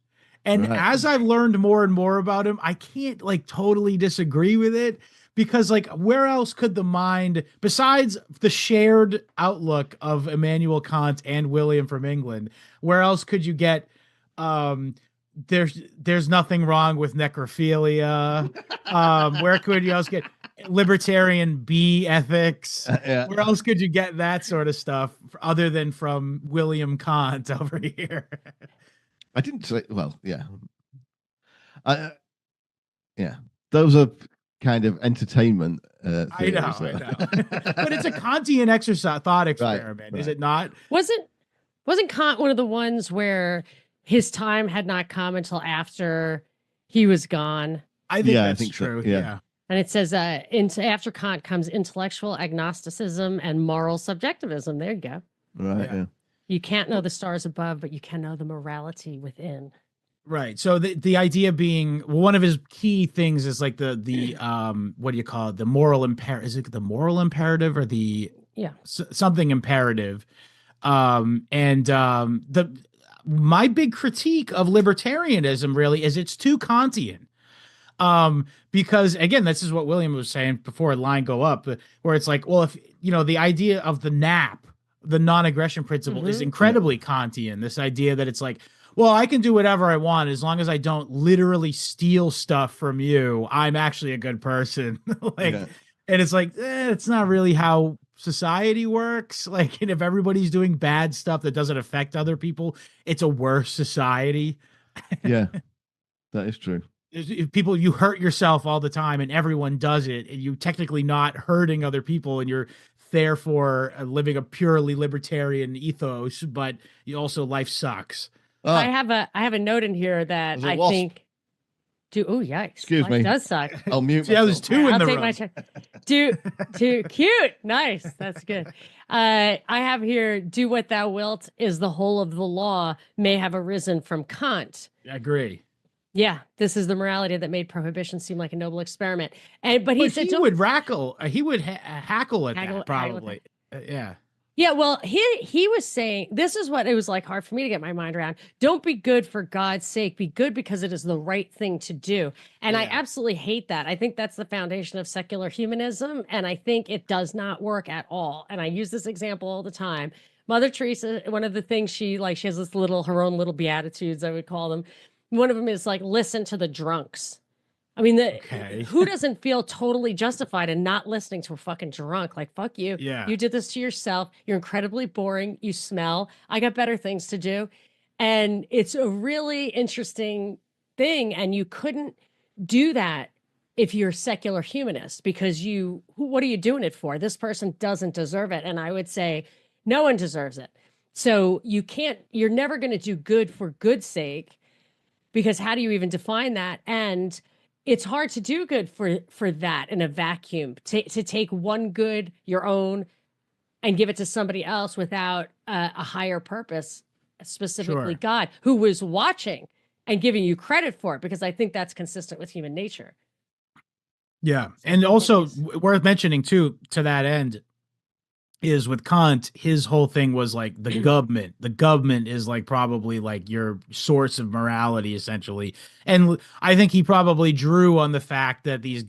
And Right. as I've learned more and more about him, I can't like totally disagree with it because like where else could the mind, besides the shared outlook of Immanuel Kant and William from England, where else could you get um there's nothing wrong with necrophilia? Where could you else get libertarian bee ethics? Yeah. Where else could you get that sort of stuff other than from William Kant over here? I didn't say, well, yeah. I, yeah. Those are kind of entertainment I know, theories. I know. But it's a Kantian exercise thought experiment, is right. it not? Wasn't Kant one of the ones where his time had not come until after he was gone? I think Yeah, I that's think so, true. yeah. Yeah. And it says, into after Kant comes intellectual agnosticism and moral subjectivism. There you go. Right, Yeah. yeah. You can't know the stars above, but you can know the morality within. Right. So the idea being one of his key things is like the what do you call it? The moral is it the moral imperative or the Yeah. something imperative? And the my big critique of libertarianism really is it's too Kantian. Because again, this is what William was saying before line go up, where it's like, well, if you know, the idea of the NAP, the non-aggression principle, is incredibly Kantian. This idea that it's like, well, I can do whatever I want as long as I don't literally steal stuff from you. I'm actually a good person. Like, Yeah. and it's like, it's not really how society works. Like, and if everybody's doing bad stuff that doesn't affect other people, it's a worse society. Yeah, that is true. If people, you hurt yourself all the time and everyone does it, and you technically not hurting other people, and you're therefore living a purely libertarian ethos, but you also life sucks. I Oh, have a note in here that there's a I wasp. think oh yikes. Excuse Life me. does suck. I'll mute See, there's myself. two in I'll the take room. my time. Do cute. Nice. That's good. I have here, do what thou wilt is the whole of the law may have arisen from Kant. I agree. Yeah, this is the morality that made prohibition seem like a noble experiment. And but he But said, he don't would he would hackle at Haggle- that haggle at probably. Yeah. Yeah, well, he was saying this is what it was like hard for me to get my mind around. Don't be good for God's sake. Be good because it is the right thing to do. And I Yeah. absolutely hate that. I think that's the foundation of secular humanism, and I think it does not work at all. And I use this example all the time. Mother Teresa, one of the things she has this little her own little beatitudes, I would call them. One of them is like listen to the drunks. I mean, Okay. who doesn't feel totally justified in not listening to a fucking drunk? Like, fuck you. Yeah. You did this to yourself. You're incredibly boring. You smell. I got better things to do. And it's a really interesting thing. And you couldn't do that if you're a secular humanist because what are you doing it for? This person doesn't deserve it. And I would say no one deserves it. So you're never going to do good for good's sake because how do you even define that? And it's hard to do good for that in a vacuum to take one good your own and give it to somebody else without a higher purpose, specifically Sure. God, who was watching and giving you credit for it, because I think that's consistent with human nature. Yeah. So I And think also that he's- worth mentioning too, to that end, is with Kant, his whole thing was like the government. The government is like probably like your source of morality, essentially. And I think he probably drew on the fact that these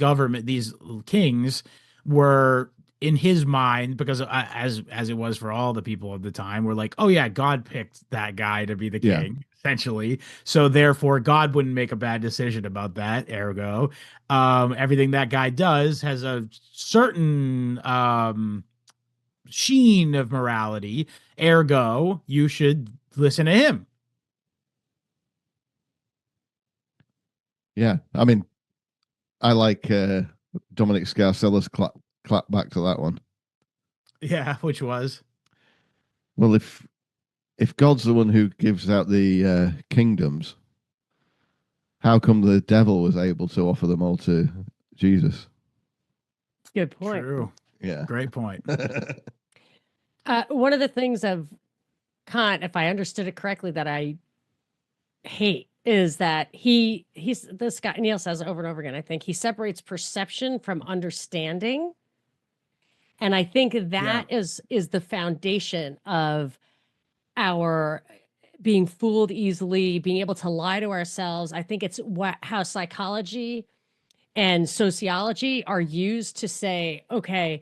kings were in his mind, because as it was for all the people of the time, were like, oh yeah, God picked that guy to be the Yeah. king, essentially. So therefore, God wouldn't make a bad decision about that. Ergo, everything that guy does has a certain sheen of morality. Ergo, you should listen to him. Yeah. I like Dominic Scarcella's clap back to that one. Yeah, which was Well, if God's the one who gives out the kingdoms, how come the devil was able to offer them all to Jesus? Good point. true. Yeah. Great point. One of the things of Kant, if I understood it correctly, that I hate is that he's this guy. Neil says it over and over again. I think he separates perception from understanding, and I think that is the foundation of our being fooled easily, being able to lie to ourselves. I think it's how psychology and sociology are used to say, okay,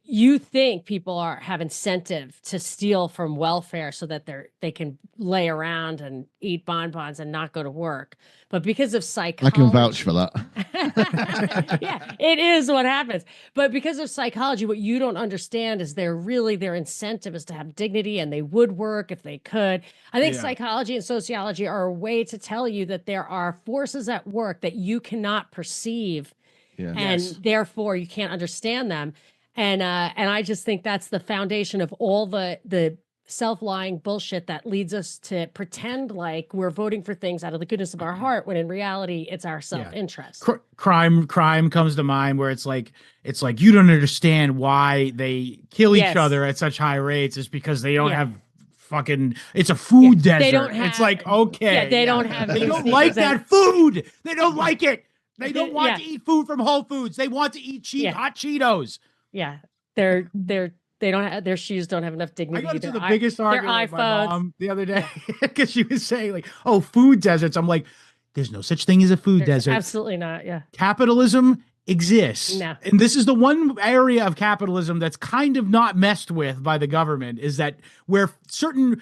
you think people have incentive to steal from welfare so that they can lay around and eat bonbons and not go to work. But because of I can vouch psychology, for that. yeah, it is what happens. But because of psychology, what you don't understand is their incentive is to have dignity, and they would work if they could. I think Yeah. psychology and sociology are a way to tell you that there are forces at work that you cannot perceive, Yeah. and Yes. therefore you can't understand them. And I just think that's the foundation of all the self-lying bullshit that leads us to pretend like we're voting for things out of the goodness of our heart, when in reality it's our self-interest. Crime comes to mind, where it's like you don't understand why they kill each Yes. other at such high rates. It's because they don't Yeah. have fucking. It's a food desert. They don't It's have- like, okay, Yeah, they don't have They these don't things like that- that food. They don't like it. They don't want Yeah. to eat food from Whole Foods. They want to eat cheap Yeah. hot Cheetos. Yeah, they don't have, their shoes don't have enough I dignity. got into Their the biggest argument with my iPhones. mom the other day because she was saying like, "Oh, food deserts." I'm like, "There's no such thing as a food There's desert. absolutely not. Yeah. Capitalism exists." No. And this is the one area of capitalism that's kind of not messed with by the government, is that where certain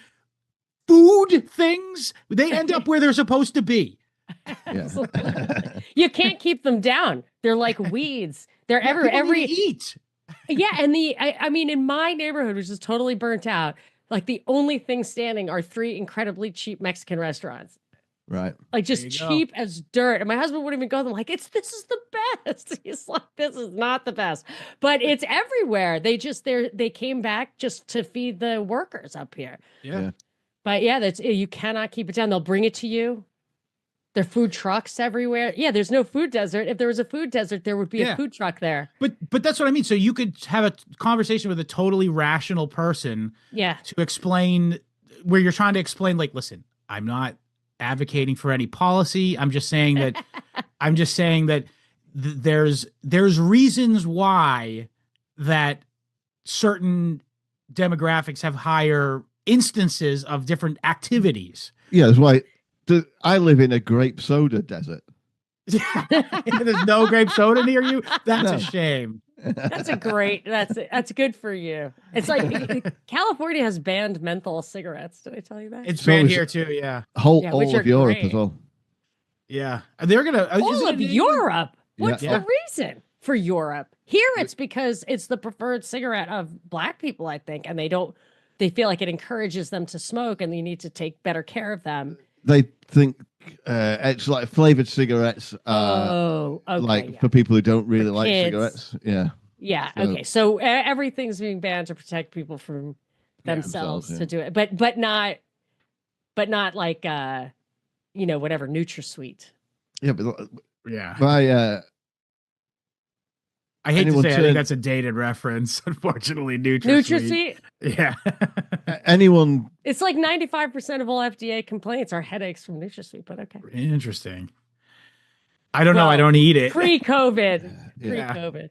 food things, they end up where they're supposed to be. Absolutely. You can't keep them down. They're like weeds. They're every eat. Yeah, and I mean, in my neighborhood, which is totally burnt out, like the only thing standing are 3 incredibly cheap Mexican restaurants. Right. Like There just you go. cheap as dirt. And my husband wouldn't even go. I'm like, this is the best. He's like, this is not the best. But it's everywhere. They came back just to feed the workers up here. Yeah. But yeah, you cannot keep it down. They'll bring it to you. There are food trucks everywhere. Yeah, there's no food desert. If there was a food desert, there would be a food truck there. But that's what I mean. So you could have a conversation with a totally rational person, Yeah. to explain, where you're trying to explain, like, listen, I'm not advocating for any policy. I'm just saying that there's reasons why that certain demographics have higher instances of different activities. Yeah, that's why I live in a grape soda desert. There's no grape soda near you. That's No. a shame. That's good for you. It's like California has banned menthol cigarettes. Did I tell you that? It's So banned is- here too. Yeah. All which are of Europe great. as well. Yeah. And they're gonna All of Europe. What's Yeah. the reason for Europe? Here it's because it's the preferred cigarette of Black people, I think, and they feel like it encourages them to smoke, and you need to take better care of them. They think it's like flavored cigarettes Oh, okay. like Yeah. for people who don't really like kids. cigarettes. Yeah. Yeah. So- Okay. So everything's being banned to protect people from themselves themselves, to do it, but not like whatever NutraSweet. Yeah, but Yeah. my I hate to anyone say, I turn- think that's a dated reference. Unfortunately, NutraSweet. NutraSweet. Yeah. anyone It's like 95% of all FDA complaints are headaches from NutraSweet, but okay. Interesting. I don't know. Well, I don't eat it. Pre-COVID. Yeah. Pre-COVID.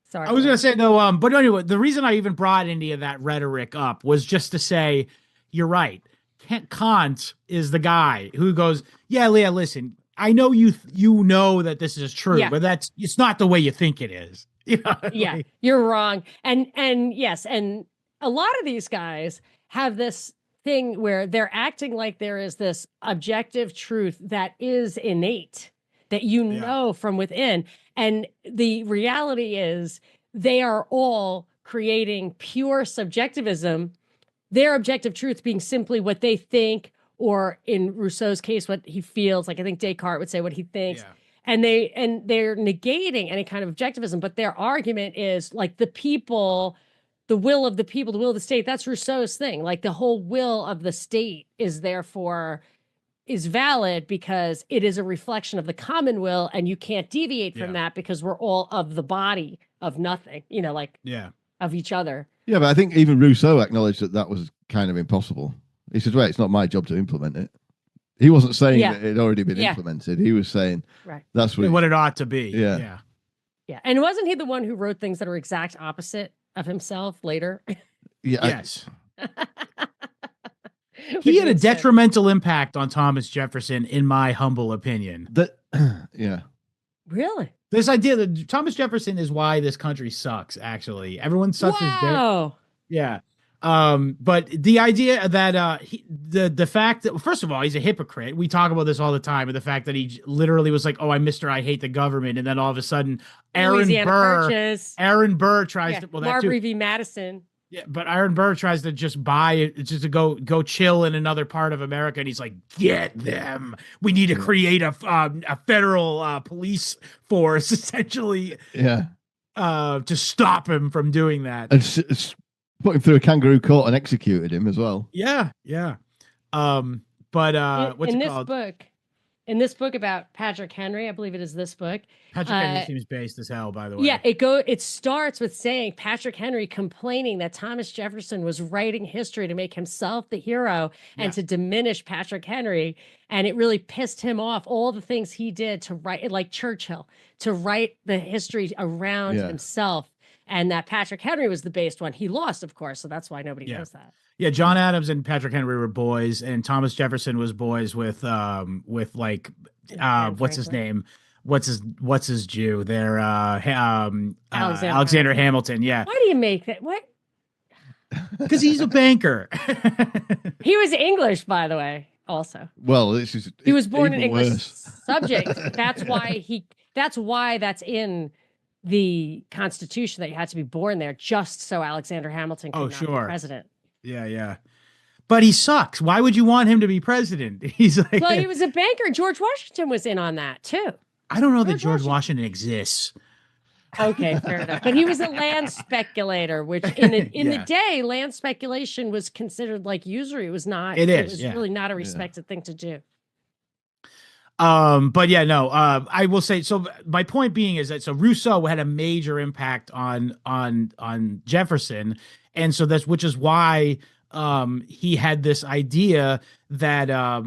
Sorry. I was gonna say though, but anyway, the reason I even brought any of that rhetoric up was just to say, you're right. Kant is the guy who goes, "Yeah, Leah, listen, I know you know that this is true, Yeah. but it's not the way you think it is." You know? Yeah, Like, you're wrong. And yes, and a lot of these guys have this thing where they're acting like there is this objective truth that is innate, that you Yeah. know from within. And the reality is they are all creating pure subjectivism, their objective truth being simply what they think, or in Rousseau's case, what he feels. Like I think Descartes would say what he thinks. yeah. And they're negating any kind of objectivism, but their argument is like the people the will of the people, the will of the state. That's Rousseau's thing. Like the whole will of the state is therefore is valid because it is a reflection of the common will, and you can't deviate from that because we're all of the body of nothing, like of each other. Yeah, but I think even Rousseau acknowledged that was kind of impossible. He said, "Well, it's not my job to implement it." He wasn't saying that it had already been implemented. He was saying that's what it ought to be. Yeah. And wasn't he the one who wrote things that are exact opposite of himself later? Yeah. Yes. He had a detrimental impact on Thomas Jefferson, in my humble opinion. Yeah. Really? This idea that Thomas Jefferson is why this country sucks, actually. Everyone sucks his dick. Yeah. But the idea that the fact that, first of all, he's a hypocrite. We talk about this all the time, and the fact that he literally was like, "Oh, I'm Mr. I hate the government," and then all of a sudden Aaron Burr tries to Marbury v. Madison. Yeah, but Aaron Burr tries to just to go chill in another part of America, and he's like, "Get them! We need to create a federal police force, essentially, to stop him from doing that." And put him through a kangaroo court and executed him as well. Yeah. But what's it called? In this book about Patrick Henry, I believe it is this book. Patrick Henry seems based as hell, by the way. Yeah, it starts with saying Patrick Henry complaining that Thomas Jefferson was writing history to make himself the hero and to diminish Patrick Henry. And it really pissed him off, all the things he did to write, like Churchill, to write the history around himself. And that Patrick Henry was the based one. He lost, of course, so that's why nobody knows that. Yeah, John Adams and Patrick Henry were boys, and Thomas Jefferson was boys with like what's his name? What's his Jew? They're Alexander Hamilton. Yeah. Why do you make that? What? Because he's a banker. He was English, by the way. Also, well, he was born an English subject. That's why that's in the Constitution, that you had to be born there, just so Alexander Hamilton could not be president. Yeah. But he sucks. Why would you want him to be president? He's like, well, he was a banker. George Washington was in on that too. I don't know that George Washington exists. Okay, fair enough. But he was a land speculator, which in the day, land speculation was considered like usury. It was not. It was really not a respected thing to do. But yeah, no, I will say, so my point being is that, so Rousseau had a major impact on Jefferson. And so which is why, he had this idea that,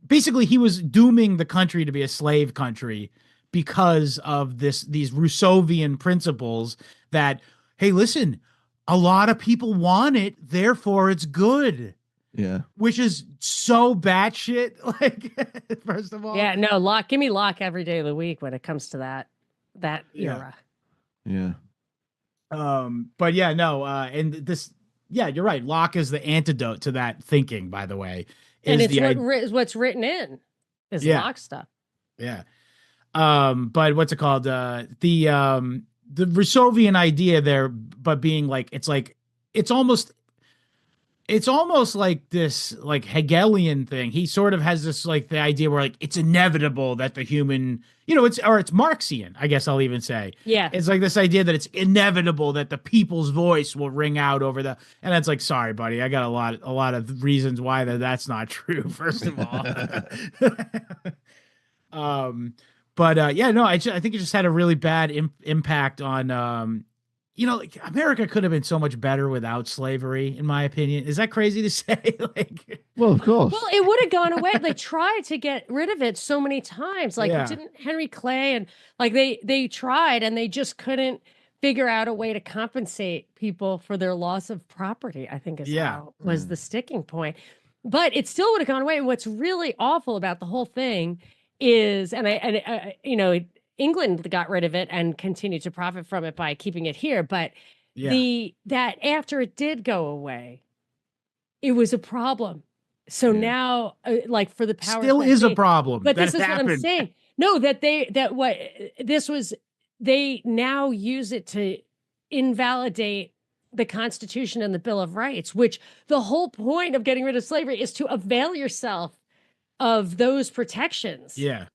basically he was dooming the country to be a slave country because of these Rousseauvian principles that, hey, listen, a lot of people want it, therefore it's good. Yeah. Which is so batshit. Like, first of all. Yeah, no, give me Locke every day of the week when it comes to that era. Yeah. But yeah, no, and this, you're right. Locke is the antidote to that thinking, by the way. And it's what's written in is Locke stuff. Yeah. But what's it called? The Rousseauvian idea there, but being like, it's almost like this, like, Hegelian thing. He sort of has this, like, the idea where, like, it's inevitable that the human, it's Marxian, I guess I'll even say. Yeah. It's like this idea that it's inevitable that the people's voice will ring out over and that's like, sorry, buddy, I got a lot of reasons why that's not true, first of all. I think it just had a really bad impact on, like, America could have been so much better without slavery, in my opinion. Is that crazy to say? Well, of course. Well, it would have gone away. They tried to get rid of it so many times. Like, didn't Henry Clay and they tried, and they just couldn't figure out a way to compensate people for their loss of property, I think was the sticking point. But it still would have gone away. And what's really awful about the whole thing is, England got rid of it and continued to profit from it by keeping it here. But that after it did go away, it was a problem. So now, for the power, still is a problem. But this is what I'm saying. No, they now use it to invalidate the Constitution and the Bill of Rights, which the whole point of getting rid of slavery is to avail yourself of those protections. Yeah.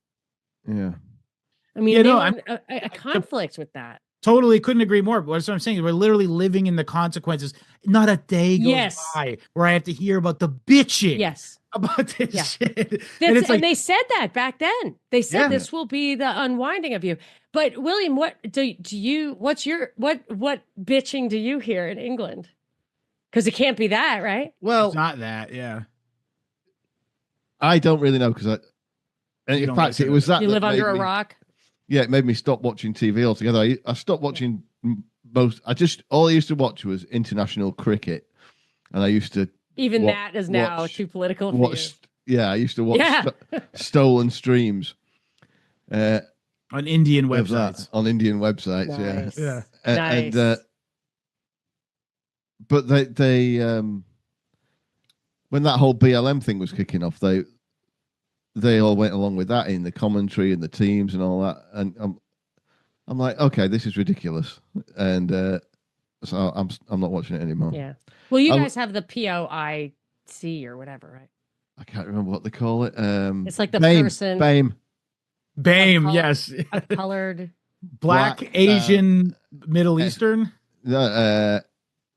I mean, a conflict with that. Totally couldn't agree more. But what I'm saying is we're literally living in the consequences. Not a day goes Yes. by where I have to hear about the bitching Yes. about this Yeah. shit. And That's, it's like, and they said that back then. They said Yeah. this will be the unwinding of you. But William, what do you? What's your what bitching do you hear in England? Because it can't be that, right? Well, it's not that. Yeah. I don't really know because You in don't fact, listen it to was it. that You that live under made a me, rock. yeah, it made me stop watching TV altogether. I stopped watching most. All I used to watch was international cricket, and I used to Even wa- that is now watch too political for you. watch. Yeah, I used to watch Yeah. stolen streams On Indian of websites. that on Indian websites. Nice. Yeah. And Nice. but they when that whole BLM thing was kicking off, they all went along with that in the commentary and the teams and all that, and I'm like, okay, this is ridiculous, and so I'm not watching it anymore. Yeah. Well, you I- guys have the POIC or whatever, right? I can't remember what they call it. It's like the BAME, person BAME. BAME, color- yes. a colored. Black, Asian, Middle Eastern,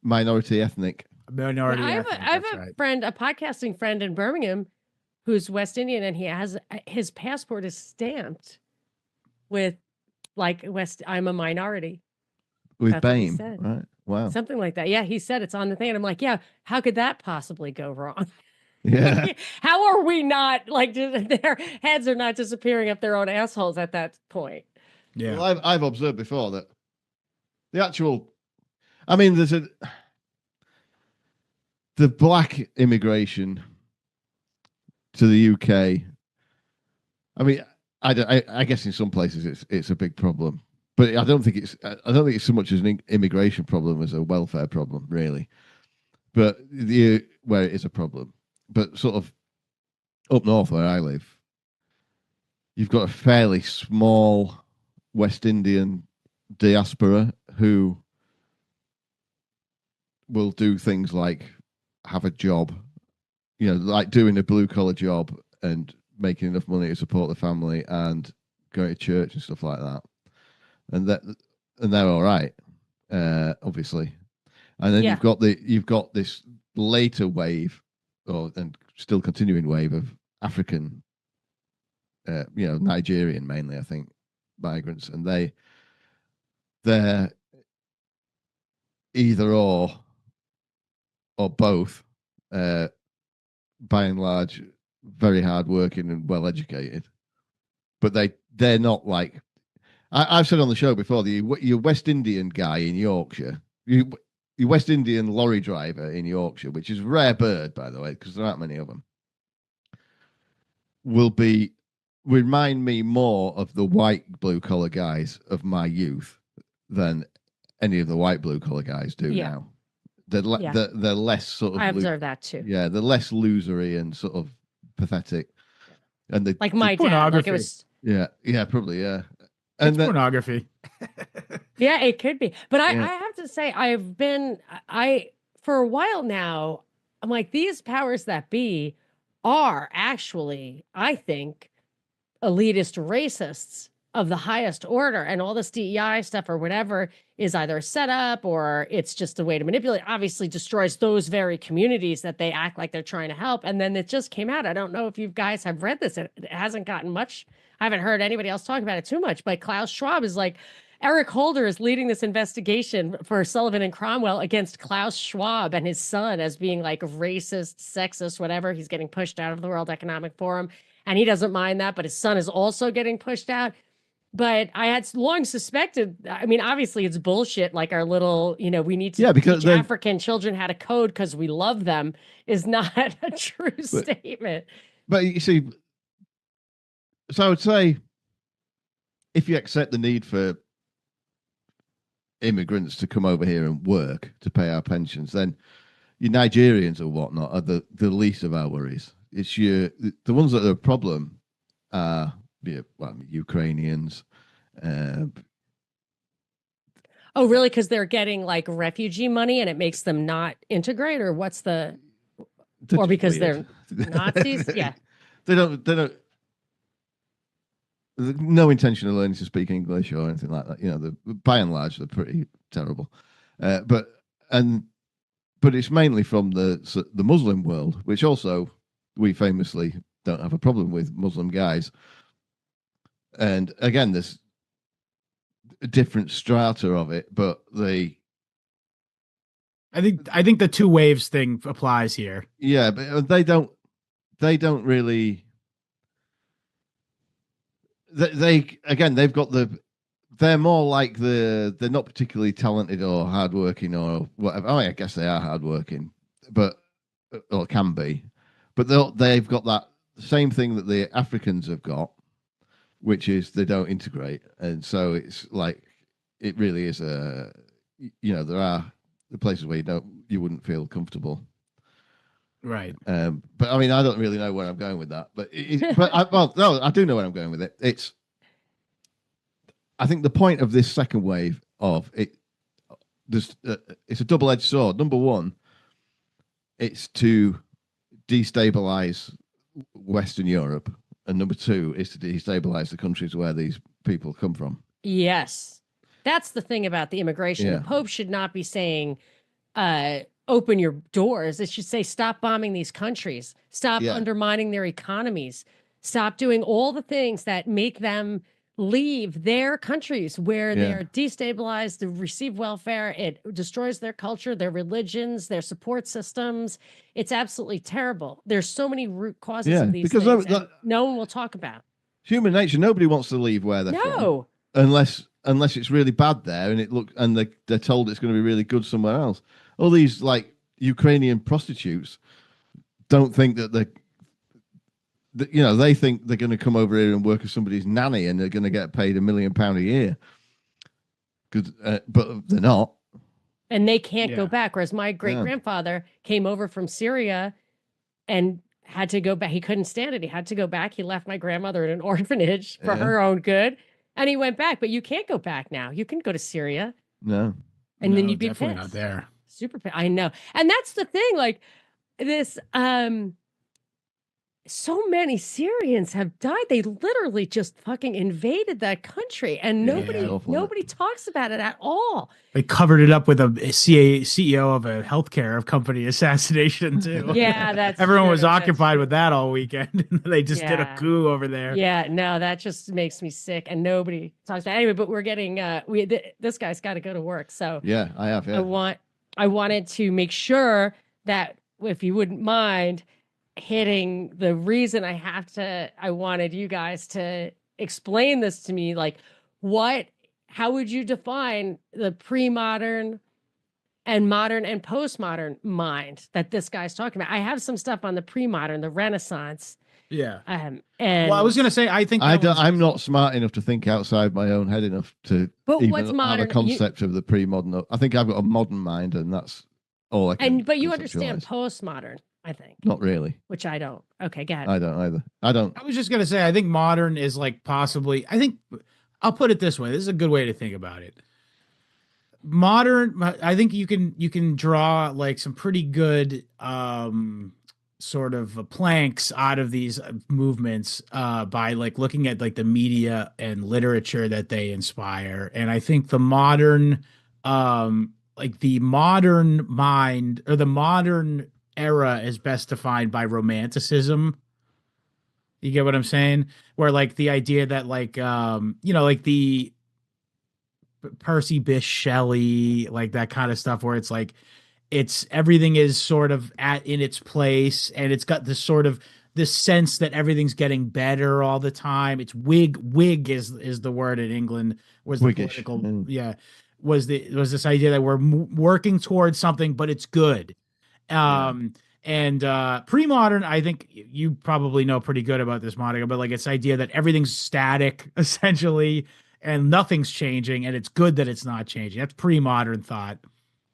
Minority ethnic. minority. I have ethnic, a, I have that's a right. friend, a podcasting friend in Birmingham, who's West Indian, and he has his passport is stamped with like West. I'm a minority. With That's what he BAME, said. right? Wow. Something like that. Yeah, he said it's on the thing. And I'm like, yeah, how could that possibly go wrong? Yeah. How are we not like their heads are not disappearing up their own assholes at that point? Yeah. Well, I've observed before that the actual, I mean, the black immigration to the UK. I mean, I guess in some places it's a big problem, but I don't think it's so much as an immigration problem as a welfare problem, really. But where it is a problem, but sort of up north where I live, you've got a fairly small West Indian diaspora who will do things like have a job, like doing a blue collar job and making enough money to support the family and going to church and stuff like that. And they're all right, obviously. And then Yeah. you've got this later wave, and still continuing wave of African, Nigerian mainly, I think, migrants, and they're either or both, by and large, very hard working and well educated, but they're not like I've said on the show before. Your West Indian guy in Yorkshire, your West Indian lorry driver in Yorkshire, which is a rare bird, by the way, because there aren't many of them, will remind me more of the white blue collar guys of my youth than any of the white blue collar guys do now. They're less sort of. I observed that too. Yeah, they're less losery and sort of pathetic, and like my dad. Like it was. Yeah, probably, yeah. And pornography. Yeah, it could be. But I have to say, for a while now, I'm like, these powers that be are actually, I think, elitist racists of the highest order, and all this DEI stuff or whatever is either a setup or it's just a way to manipulate. Obviously destroys those very communities that they act like they're trying to help. And then it just came out. I don't know if you guys have read this. It hasn't gotten much. I haven't heard anybody else talk about it too much, but Klaus Schwab is like, Eric Holder is leading this investigation for Sullivan and Cromwell against Klaus Schwab and his son as being like racist, sexist, whatever. He's getting pushed out of the World Economic Forum, and he doesn't mind that, but his son is also getting pushed out. But I had long suspected, I mean, obviously it's bullshit. Like our little, we need to teach African children how to code because we love them is not a true statement. But you see, so I would say if you accept the need for immigrants to come over here and work to pay our pensions, then your Nigerians or whatnot are the least of our worries. It's the ones that are a problem are Ukrainians. Oh, really? Because they're getting like refugee money and it makes them not integrate, or what's or because weird. They're Nazis? Yeah. They don't no intention of learning to speak English or anything like that. You know, by and large, they're pretty terrible. But it's mainly from the Muslim world, which also we famously don't have a problem with Muslim guys. And again, there's a different strata of it, but I think the two waves thing applies here. yeah, but they don't really. They again, they've got they're more like they're not particularly talented or hardworking or whatever. I mean, I guess they are hardworking, but or can be, but they've got that same thing that the Africans have got, which is they don't integrate, and so it's like it really is there are the places where you wouldn't feel comfortable. Right. But I mean, I don't really know where I'm going with that. But no, I do know where I'm going with it. I think the point of this second wave of it, it's a double-edged sword. Number one, it's to destabilize Western Europe, and number two is to destabilize the countries where these people come from. Yes, that's the thing about the immigration. Yeah. The Pope should not be saying, open your doors. It should say, stop bombing these countries, stop undermining their economies, stop doing all the things that make them leave their countries where they're destabilized, to receive welfare. It destroys their culture, their religions, their support systems. It's absolutely terrible. There's so many root causes of these because things no one will talk about. Human nature, nobody wants to leave where they're from. Unless it's really bad there and they're told it's going to be really good somewhere else. All these like Ukrainian prostitutes don't think that they think they're going to come over here and work as somebody's nanny and they're going to get paid £1 million a year. But they're not. And they can't go back. Whereas my great grandfather came over from Syria and had to go back. He couldn't stand it. He had to go back. He left my grandmother in an orphanage for her own good. And he went back, but you can't go back now. You can go to Syria. No. And then you'd be definitely pissed. not there. Super pissed. I know. And that's the thing. Like this, so many Syrians have died. They literally just fucking invaded that country, and nobody talks about it at all. They covered it up with a CEO of a healthcare company assassination too. Yeah, that's everyone true. was occupied with that all weekend. They just did a coup over there. Yeah, no, that just makes me sick, and nobody talks about it. Anyway. But we're getting this guy's got to go to work, so yeah, I have. Yeah. I wanted to make sure that if you wouldn't mind hitting the reason I wanted you guys to explain this to me, like how would you define the pre-modern and modern and postmodern mind that this guy's talking about? I have some stuff on the pre-modern, the Renaissance. Yeah. And well, I was going to say, I think I'm not smart enough to think outside my own head enough to what's have a concept of the pre-modern. I think I've got a modern mind, and that's all I can. But you understand postmodern, I think. Not really. Which I don't. Okay, go ahead. I don't either. I don't. I was just going to say, I think modern is like possibly, I think, I'll put it this way. This is a good way to think about it. Modern, I think you can draw like some pretty good sort of planks out of these movements by like looking at like the media and literature that they inspire. And I think the modern like the modern mind or the modern era is best defined by romanticism. You get what I'm saying? Where like the idea that like like the Percy Bysshe Shelley, like that kind of stuff, where it's like everything is sort of in its place, and it's got this sense that everything's getting better all the time. It's wig is the word in England, was the Whiggish. political was this idea that we're working towards something, but it's good. And pre-modern, I think you probably know pretty good about this, Monica, but like it's the idea that everything's static essentially and nothing's changing, and it's good that it's not changing. That's pre-modern thought.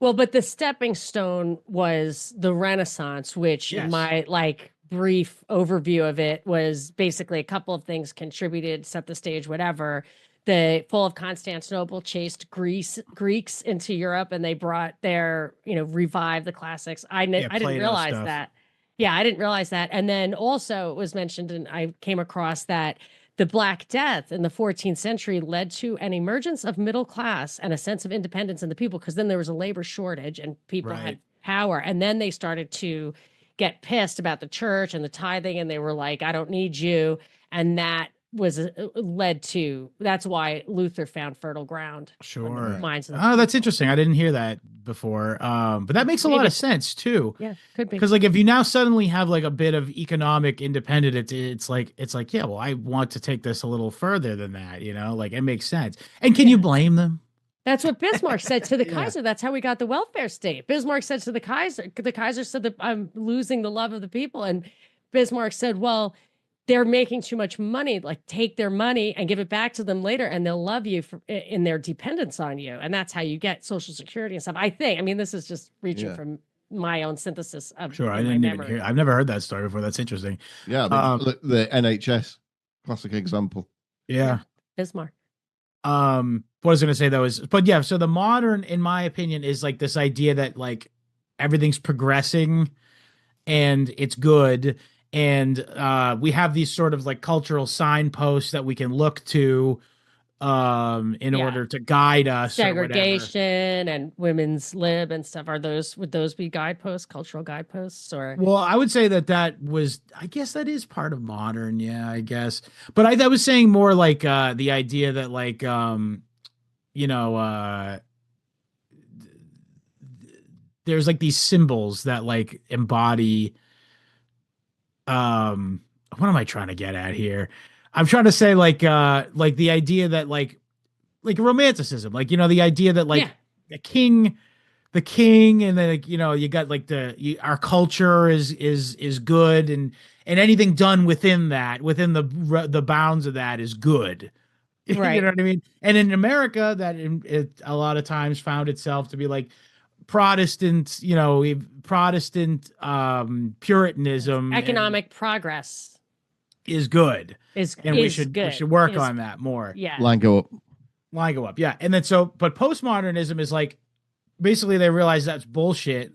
Well, but the stepping stone was the Renaissance, which in my like brief overview of it was basically a couple of things contributed, set the stage, whatever. The fall of Constantinople chased Greeks into Europe, and they brought their, revived the classics. I didn't realize that. Yeah, I didn't realize that. And then also it was mentioned, and I came across that the Black Death in the 14th century led to an emergence of middle class and a sense of independence in the people, because then there was a labor shortage and people had power. And then they started to get pissed about the church and the tithing, and they were like, I don't need you. And that was led to, that's why Luther found fertile ground. Sure. Minds Oh, that's interesting. I didn't hear that before. But that makes a lot of sense too. Yeah, could be. Because like if you now suddenly have like a bit of economic independence, it's like yeah, well, I want to take this a little further than that, you know, like it makes sense. And can you blame them? That's what Bismarck said to the Kaiser. That's how we got the welfare state. Bismarck said to the Kaiser said that I'm losing the love of the people. And Bismarck said, well, they're making too much money, like take their money and give it back to them later, and they'll love you in their dependence on you. And that's how you get Social Security and stuff. I mean, this is just reaching from my own synthesis of Sure. I didn't even hear. I've never heard that story before. That's interesting. Yeah. The NHS, classic example. Yeah. Bismarck. What I was going to say though is, but yeah, so the modern, in my opinion, is like this idea that like everything's progressing and it's good. And we have these sort of like cultural signposts that we can look to in order to guide us. Segregation and women's lib and stuff. Would those be guideposts, cultural guideposts? Or well, I would say that was, I guess that is part of modern, yeah, I guess. But I was saying more like the idea that like you know, there's like these symbols that like embody what am I trying to get at here? I'm trying to say like the idea that like romanticism, like, you know, the idea that like the king, and then like, you know, you got like our culture is good, and anything done within that, within the bounds of that is good. Right. You know what I mean? And in America, that it a lot of times found itself to be like Protestant, you know, Protestant Puritanism, economic progress is good, and we should work on that more. Yeah, line go up. Yeah, and then but postmodernism is like basically they realize that's bullshit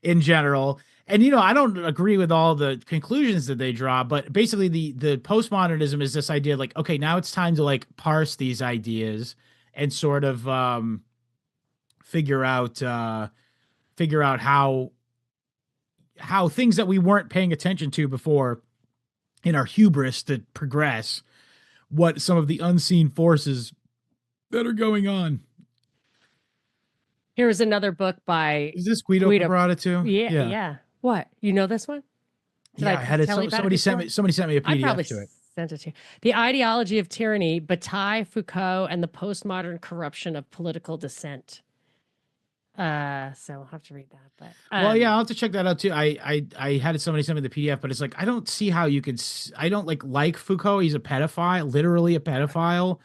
in general. And you know, I don't agree with all the conclusions that they draw, but basically the postmodernism is this idea like, okay, now it's time to like parse these ideas and sort of figure out how things that we weren't paying attention to before in our hubris to progress, what some of the unseen forces that are going on. Here is another book by, is this Guido Cabrata too? Yeah. What, you know this one? I had it. Somebody sent me a PDF I probably to it. Sent it to you. The Ideology of Tyranny, Bataille, Foucault, and the Postmodern Corruption of Political Dissent. So I'll have to read that. But well, yeah, I'll have to check that out too. I had somebody send me the PDF, but it's like I don't see how you could. I don't like Foucault. He's a pedophile, literally a pedophile.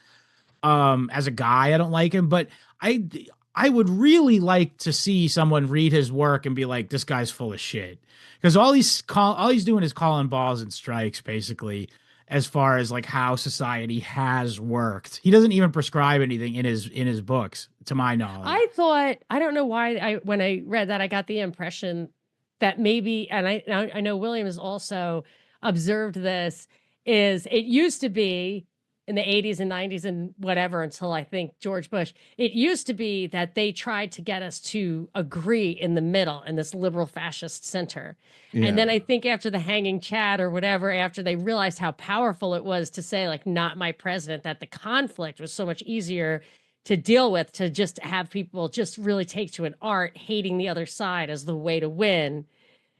As a guy, I don't like him, but I would really like to see someone read his work and be like, this guy's full of shit, because all he's doing is calling balls and strikes, basically, as far as like how society has worked. He doesn't even prescribe anything in his books, to my knowledge. I don't know why when I read that, I got the impression that maybe, and I know William has also observed this, is it used to be in the 80s and 90s and whatever, until I think George Bush, it used to be that they tried to get us to agree in the middle in this liberal fascist center. Yeah. And then I think after the hanging Chad or whatever, after they realized how powerful it was to say like, not my president, that the conflict was so much easier to deal with, to just have people just really take to an art, hating the other side as the way to win.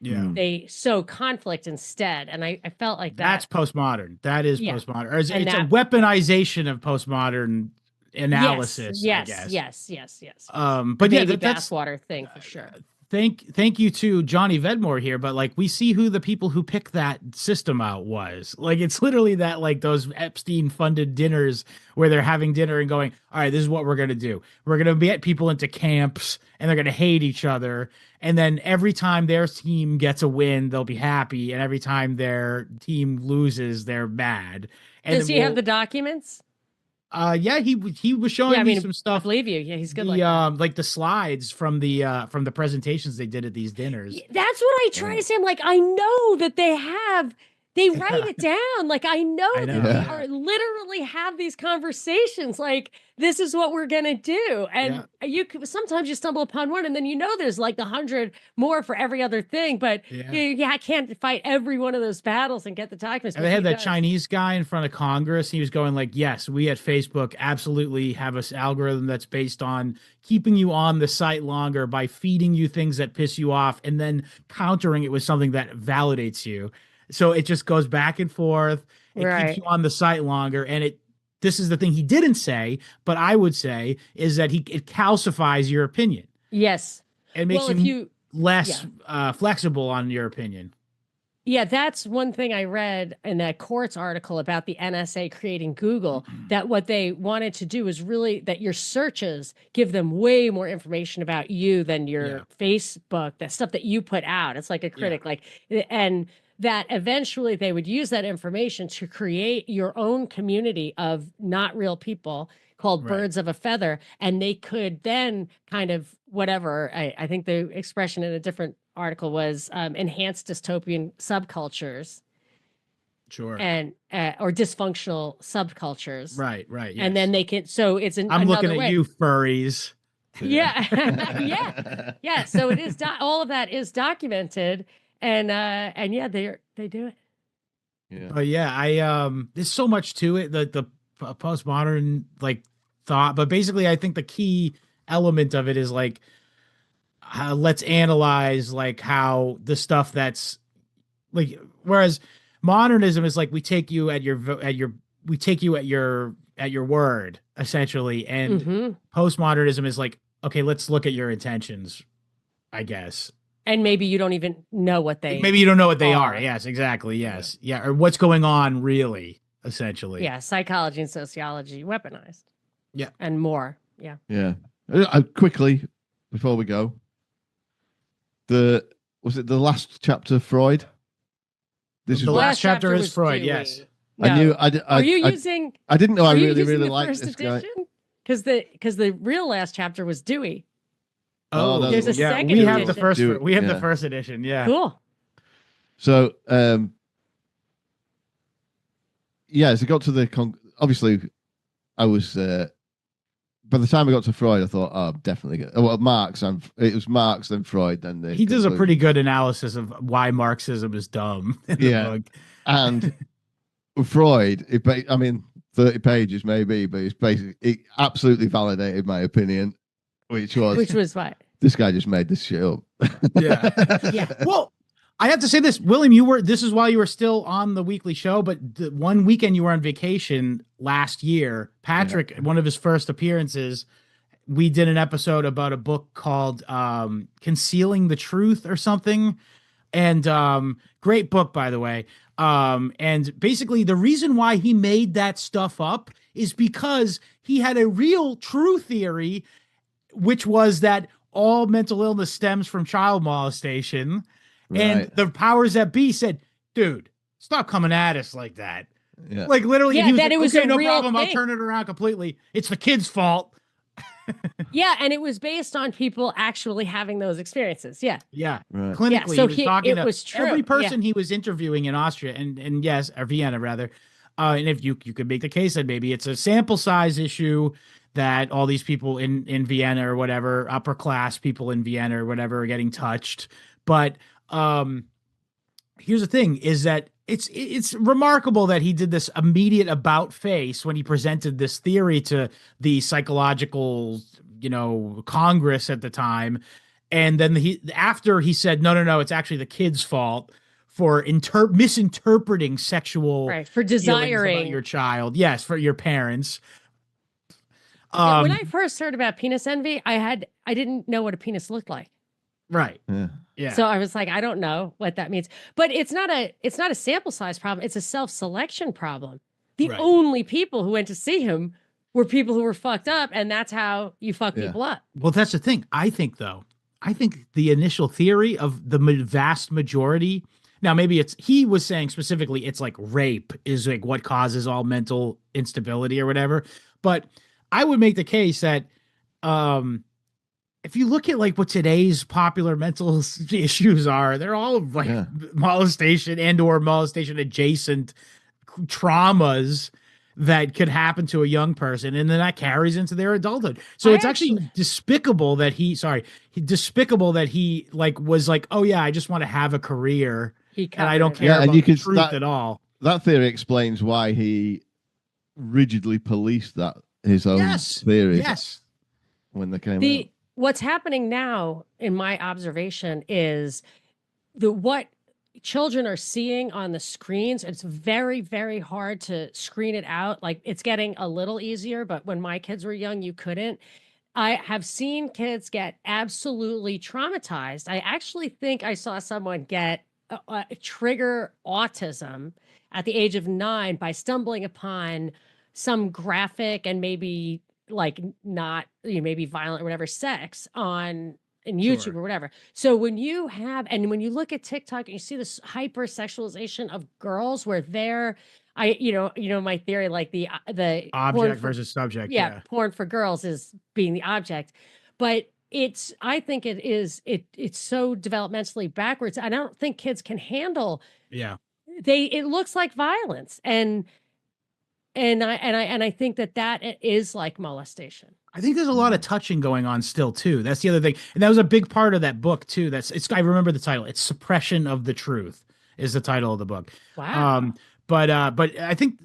Yeah, they sow conflict instead, and I felt like that's postmodern. That is postmodern. Or it's a weaponization of postmodern analysis. Yes. I Yes. guess. But yeah, that's bathwater thing for sure. Thank you to Johnny Vedmore here, but like we see who the people who picked that system out was. Like it's literally that, like those Epstein funded dinners where they're having dinner and going, all right, this is what we're gonna do. We're gonna get people into camps and they're gonna hate each other. And then every time their team gets a win, they'll be happy. And every time their team loses, they're mad. And does he have the documents? Yeah, he was showing me some stuff. I believe you. Yeah, he's good. Like the slides from the presentations they did at these dinners. That's what I try to say. I'm like, I know that they they write it down. Like, I know I that know. they Yeah. are literally have these conversations. Like, this is what we're gonna do. And sometimes you stumble upon one, and then there's like 100 more for every other thing. But I can't fight every one of those battles and get the documents. And but they he had that does. Chinese guy in front of Congress. He was going like, yes, we at Facebook absolutely have this algorithm that's based on keeping you on the site longer by feeding you things that piss you off and then countering it with something that validates you. So it just goes back and forth. It keeps Right. you on the site longer. And this is the thing he didn't say, but I would say is that it calcifies your opinion. Yes. It makes Well, if you less flexible on your opinion. Yeah, that's one thing I read in that Quartz article about the NSA creating Google, that what they wanted to do is really that your searches give them way more information about you than your Facebook, that stuff that you put out. It's like a critic, and that eventually they would use that information to create your own community of not real people called birds of a feather. And they could then kind of whatever, I think the expression in a different article was enhanced dystopian subcultures. Sure. And or dysfunctional subcultures. Right. Yes. And then they can, so it's I'm looking at you, furries. Yeah. Yeah. So it is, all of that is documented. And yeah, they do it. Yeah. But yeah, there's so much to it, the postmodern like thought, but basically I think the key element of it is like, let's analyze like how the stuff that's like, whereas modernism is like, we take you at your word essentially. And postmodernism is like, okay, let's look at your intentions, I guess. And maybe you don't even know what maybe you don't know what they are. Yes, exactly. Yes. Yeah. Or what's going on really, essentially. Yeah. Psychology and sociology weaponized. Yeah. And more. Yeah. Yeah. Quickly, before we go, was it the last chapter, Freud? This is the last chapter is Freud. Dewey. Yes. No. Are you using? I didn't know. I really the liked first this guy. Because the real last chapter was Dewey. Oh, there's a second we have edition. the first. We have Yeah. the first edition. Yeah. Cool. So, as I got to the obviously, I was by the time I got to Freud, I thought, oh, I'm definitely good. Well, Marx, and it was Marx, then Freud, then he does a pretty good analysis of why Marxism is dumb. In the book. And Freud, 30 pages maybe, but it's basically, it absolutely validated my opinion, which was what? This guy just made this shit up. Yeah. Well, I have to say this, William, this is while you were still on the weekly show, but the one weekend you were on vacation last year, Patrick, one of his first appearances, we did an episode about a book called Concealing the Truth or something. And great book, by the way. And basically the reason why he made that stuff up is because he had a real true theory, which was that all mental illness stems from child molestation. Right. And the powers that be said, dude, stop coming at us like that. Yeah. Like literally, yeah, he was that like, it was okay, a no real problem. thing. I'll turn it around completely. It's the kid's fault. Yeah, and it was based on people actually having those experiences. Yeah. Yeah. Right. Clinically, Yeah, so he was talking to was true. every person he was interviewing in Austria and yes, or Vienna rather. And if you could make the case that maybe it's a sample size issue that all these people in Vienna or whatever, upper class people in Vienna or whatever are getting touched. But here's the thing is that it's remarkable that he did this immediate about face when he presented this theory to the psychological, Congress at the time. And then after he said, no, it's actually the kid's fault for misinterpreting sexual for desiring about your child. Yes. For your parents. When I first heard about penis envy, I didn't know what a penis looked like. Right. Yeah. So I was like, I don't know what that means. But it's not a sample size problem. It's a self-selection problem. The only people who went to see him were people who were fucked up, and that's how you fuck people up. Well, that's the thing. I think the initial theory of the vast majority. Now, maybe he was saying specifically it's like rape is like what causes all mental instability or whatever. But I would make the case that if you look at like what today's popular mental issues are, they're all like Yeah. molestation and or molestation adjacent traumas that could happen to a young person, and then that carries into their adulthood. So I it's actually actually despicable that despicable that he like was like, oh yeah, I just want to have a career he and I covered don't it care up. Yeah, and about you the could truth at all. that theory explains why he rigidly policed that his own Yes, theories yes, when they came out. The what's happening now, in my observation, is the what children are seeing on the screens. It's very, very hard to screen it out. Like it's getting a little easier, but when my kids were young, you couldn't. I have seen kids get absolutely traumatized. I actually think I saw someone get trigger autism at the age of 9 by stumbling upon some graphic and maybe like not, maybe violent or whatever sex on in YouTube sure. or whatever. So when you have, and when you look at TikTok and you see this hypersexualization of girls where they're, my theory, like the porn Object for, versus subject, yeah, yeah, porn for girls is being the object, but I think it's so developmentally backwards. I don't think kids can handle yeah. it looks like violence, and I think that is like molestation. I think there's a lot of touching going on still too. That's the other thing, and that was a big part of that book too. I remember the title. It's Suppression of the Truth is the title of the book. Wow. Um, but I think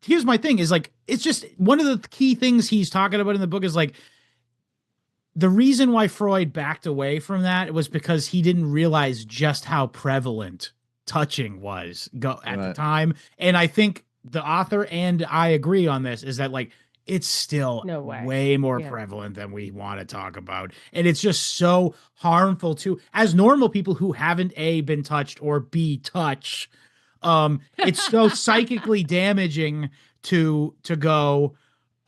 here's my thing is like it's just one of the key things he's talking about in the book is like the reason why Freud backed away from that was because he didn't realize just how prevalent touching was at the Right. time. And I think the author and I agree on this is that like it's still No way. way more Yeah. prevalent than we want to talk about. And it's just so harmful to as normal people who haven't A been touched or B touch. It's so psychically damaging to go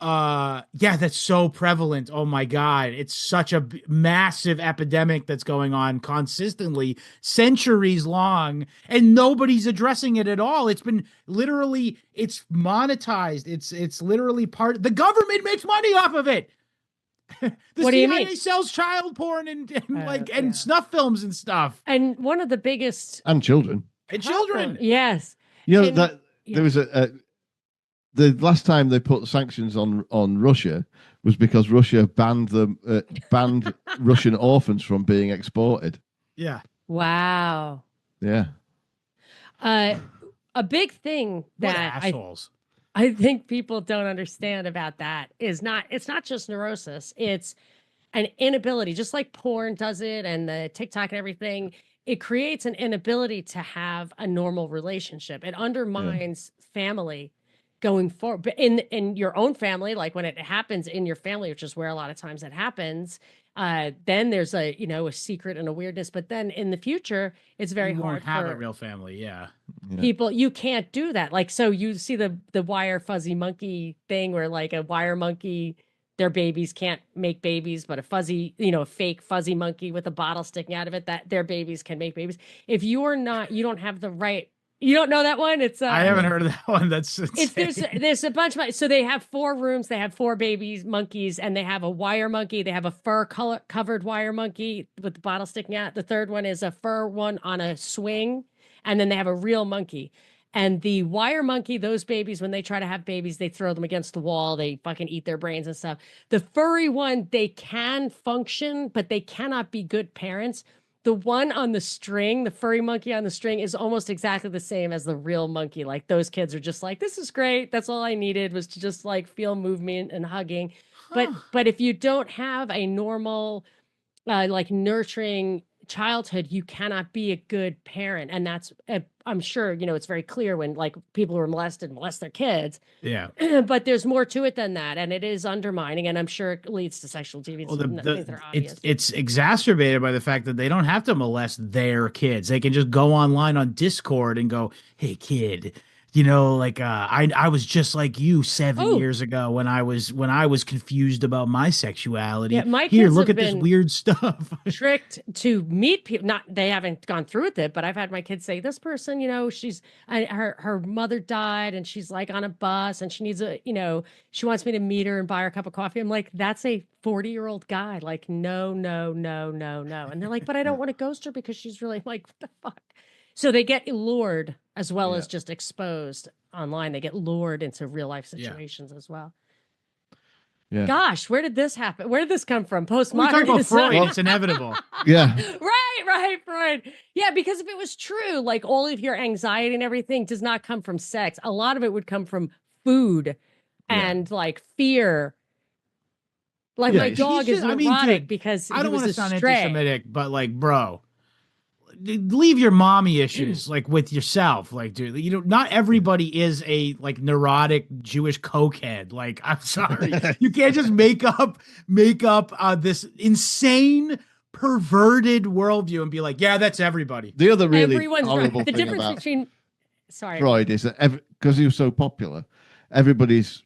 yeah, that's so prevalent. Oh my God. It's such a massive epidemic that's going on consistently, centuries long, and nobody's addressing it at all. It's been literally, it's monetized. It's literally the government makes money off of it. The What do you CIA mean? sells child porn and Yeah. snuff films and stuff. And one of the biggest And children. And children. yes. You know And- that yeah. there was the last time they put sanctions on Russia was because Russia banned Russian orphans from being exported. Yeah. Wow. Yeah. A big thing What that assholes. I think people don't understand about that is it's not just neurosis, it's an inability, just like porn does it and the TikTok and everything. It creates an inability to have a normal relationship. It undermines family going forward. But in your own family, like when it happens in your family, which is where a lot of times it happens, then there's a secret and a weirdness. But then in the future, it's very You hard won't have for a real family. Yeah. people. You can't do that. Like, so you see the wire fuzzy monkey thing where like a wire monkey, their babies can't make babies, but a fuzzy, a fake fuzzy monkey with a bottle sticking out of it, that their babies can make babies. If you're not, you don't have the right. You don't know that one? It's I haven't heard of that one. That's insane. there's a bunch of, so they have 4 rooms, they have 4 babies monkeys, and they have a wire monkey, they have a fur covered wire monkey with the bottle sticking out. The third one is a fur one on a swing, and then they have a real monkey. And the wire monkey, those babies, when they try to have babies, they throw them against the wall, they fucking eat their brains and stuff. The furry one, they can function, but they cannot be good parents. The one on the string, the furry monkey on the string, is almost exactly the same as the real monkey. Like those kids are just like, this is great. That's all I needed, was to just like feel movement and hugging. But if you don't have a normal, like nurturing childhood, you cannot be a good parent. And that's, I'm sure, it's very clear when like people who are molested molest their kids. Yeah. But there's more to it than that. And it is undermining. And I'm sure it leads to sexual deviance. Well, Things that are obvious. it's exacerbated by the fact that they don't have to molest their kids. They can just go online on Discord and go, "Hey, kid, like I was just like you 7 years Oh, ago when I was confused about my yeah, sexuality. my Here, kids look have at this been weird stuff. tricked to meet people. Not they haven't gone through with it, but I've had my kids say this person, her mother died and she's like on a bus and she needs she wants me to meet her and buy her a cup of coffee. I'm like, that's a 40-year-old guy. Like, no, no, no, no, no. And they're like, but I don't want to ghost her because she's really like, what the fuck? So they get lured as well Yeah. as just exposed online. They get lured into real life Yeah. situations as well. Yeah. Gosh, where did this happen? Where did this come from? We talk about Postmodernism. Freud. It's inevitable. Yeah. Right, Freud. Yeah, because if it was true, like all of your anxiety and everything does not come from sex. A lot of it would come from food Yeah. and like fear. Like Yeah, my it's- dog He's is just- I mean, neurotic dude, because I he don't was want to a sound stray. anti-Semitic, but like, bro, leave your mommy issues like with yourself. Like, dude, not everybody is a like neurotic Jewish cokehead. Like, I'm sorry, you can't just make up this insane perverted worldview and be like, yeah, that's everybody. The other really Everyone's horrible the thing difference about between sorry. Freud is that because he was so popular, everybody's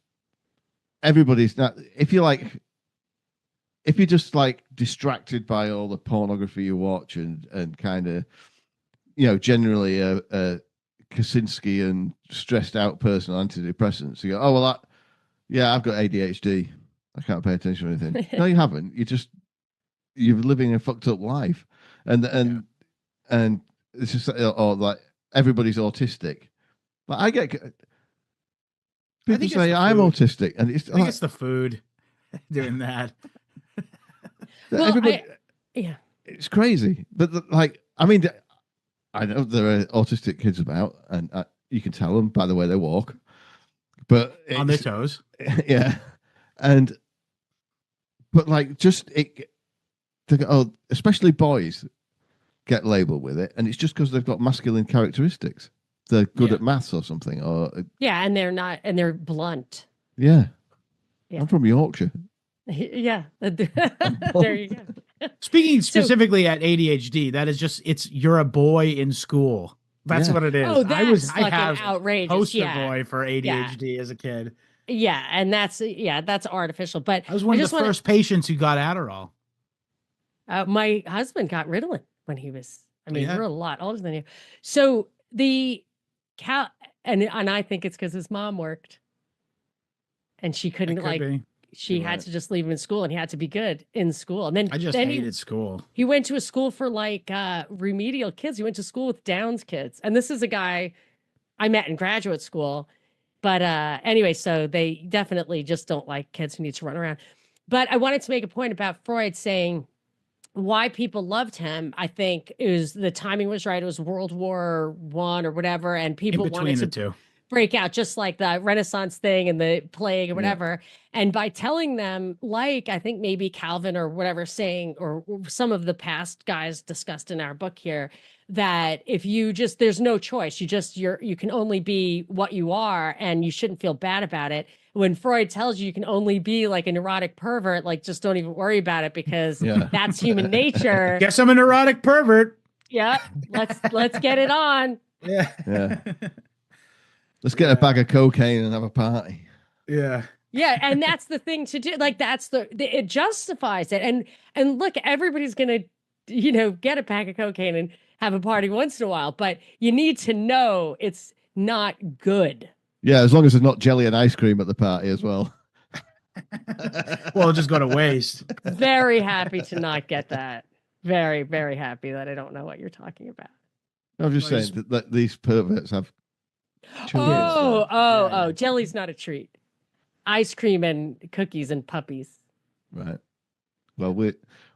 not. If you're just like distracted by all the pornography you watch and kind of generally a Kaczynski and stressed out person on antidepressants, you go, oh well, yeah, I've got ADHD. I can't pay attention to anything. No, you haven't. You're living a fucked up life, and it's just or like everybody's autistic. But I get I people think it's say the I'm food. autistic, and it's I think like, it's the food doing that. Well, everybody. yeah. It's crazy, but like, I mean, I know there are autistic kids about, and you can tell them by the way they walk. But On their toes. yeah, and but like just especially boys get labeled with it, and it's just because they've got masculine characteristics. They're good Yeah. at maths or something, or Yeah, and they're blunt. yeah. Yeah. I'm from Yorkshire. Yeah. There you go. Speaking So- specifically at ADHD, that is just you're a boy in school. That's Yeah. what it is. Oh, that's I fucking have outrageous. poster Yeah. boy for ADHD as a kid. Yeah, and that's artificial. But I was one of just the first patients who got Adderall. my husband got Ritalin when he was. I mean, Yeah. we're a lot older than you. So the cow, and I think it's because his mom worked, and she It couldn't could like. be. She You're had right. to just leave him in school, and he had to be good in school. And then I just then hated school. he went to a school for like remedial kids. He went to school with Downs kids, and this is a guy I met in graduate school. But anyway, so they definitely just don't like kids who need to run around. But I wanted to make a point about Freud saying why people loved him. I think is the timing was right. It was World War I or whatever, and In people between wanted the to two. break out, just like the Renaissance thing and the plague or Yeah. whatever. And by telling them, like I think maybe Calvin or whatever saying, or some of the past guys discussed in our book here, that if you just there's no choice, you can only be what you are, and you shouldn't feel bad about it. When Freud tells you can only be like a neurotic pervert, like just don't even worry about it because Yeah. that's human nature. Guess I'm a neurotic pervert. Yeah, let's get it on. Yeah. Yeah. Let's get a bag of cocaine and have a party. Yeah. Yeah, and that's the thing to do. Like that's it justifies it. And look, everybody's gonna, get a pack of cocaine and have a party once in a while, but you need to know it's not good. Yeah, as long as there's not jelly and ice cream at the party as well. Well, just go to waste. Very happy to not get that. Very, very happy that I don't know what you're talking about. I'm just Well, saying that these perverts have children. Yeah. Jelly's not a treat. Ice cream and cookies and puppies. Right. Well,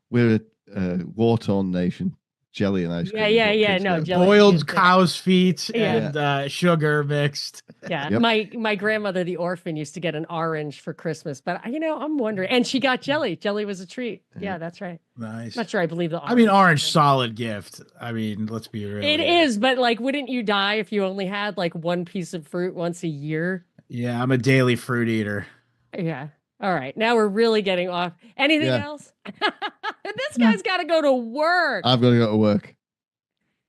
we're a war-torn nation. Jelly and ice cream. Yeah, is what kids no, go. jelly. Boiled cow's feet Yeah. and sugar mixed. Yeah, Yep. my grandmother, the orphan, used to get an orange for Christmas, but I'm wondering, and she got jelly. Jelly was a treat. Yeah, that's right. Nice. Not sure I believe the. I mean, orange, solid gift. I mean, let's be real. It here. is, but like, wouldn't you die if you only had like one piece of fruit once a year? Yeah, I'm a daily fruit eater. Yeah. All right. Now we're really getting off. Anything Yeah. else? This guy's got to go to work. I've got to go to work.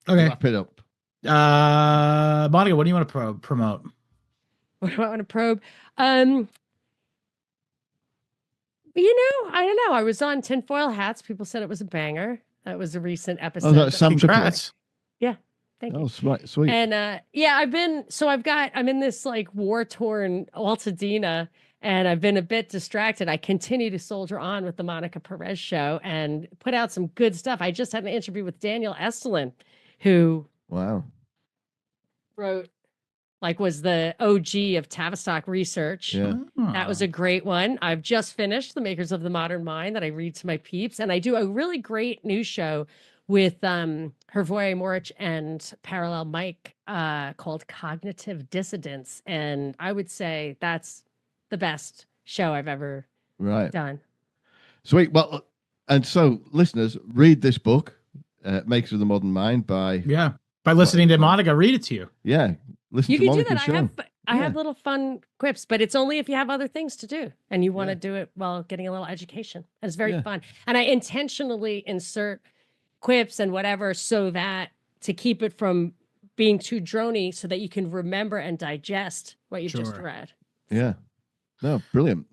Okay. Wrap it up. Monica, what do you want to promote? What do I want to probe? I don't know. I was on Tinfoil Hats. People said it was a banger. That was a recent Oh, episode. that's Sam Tripoli. Congrats. Yeah, thank you. Oh, sweet. And yeah, I'm in this like war-torn Altadena, and I've been a bit distracted. I continue to soldier on with the Monica Perez show and put out some good stuff. I just had an interview with Daniel Estelin, who Wow. wrote was the OG of Tavistock research. Yeah. That was a great one. I've just finished The Makers of the Modern Mind that I read to my peeps. And I do a really great news show with Hervoy Morich and Parallel Mike called Cognitive Dissidence. And I would say that's the best show I've ever done. Sweet. Well, and so listeners, read this book, Makers of the Modern Mind by listening to Monica read it to you. Yeah. Listen you to can do Monica's that. show. I have little fun quips, but it's only if you have other things to do and you want to do it while getting a little education. It's very fun. And I intentionally insert quips and whatever so that to keep it from being too drony so that you can remember and digest what you've just read. Yeah. No, brilliant.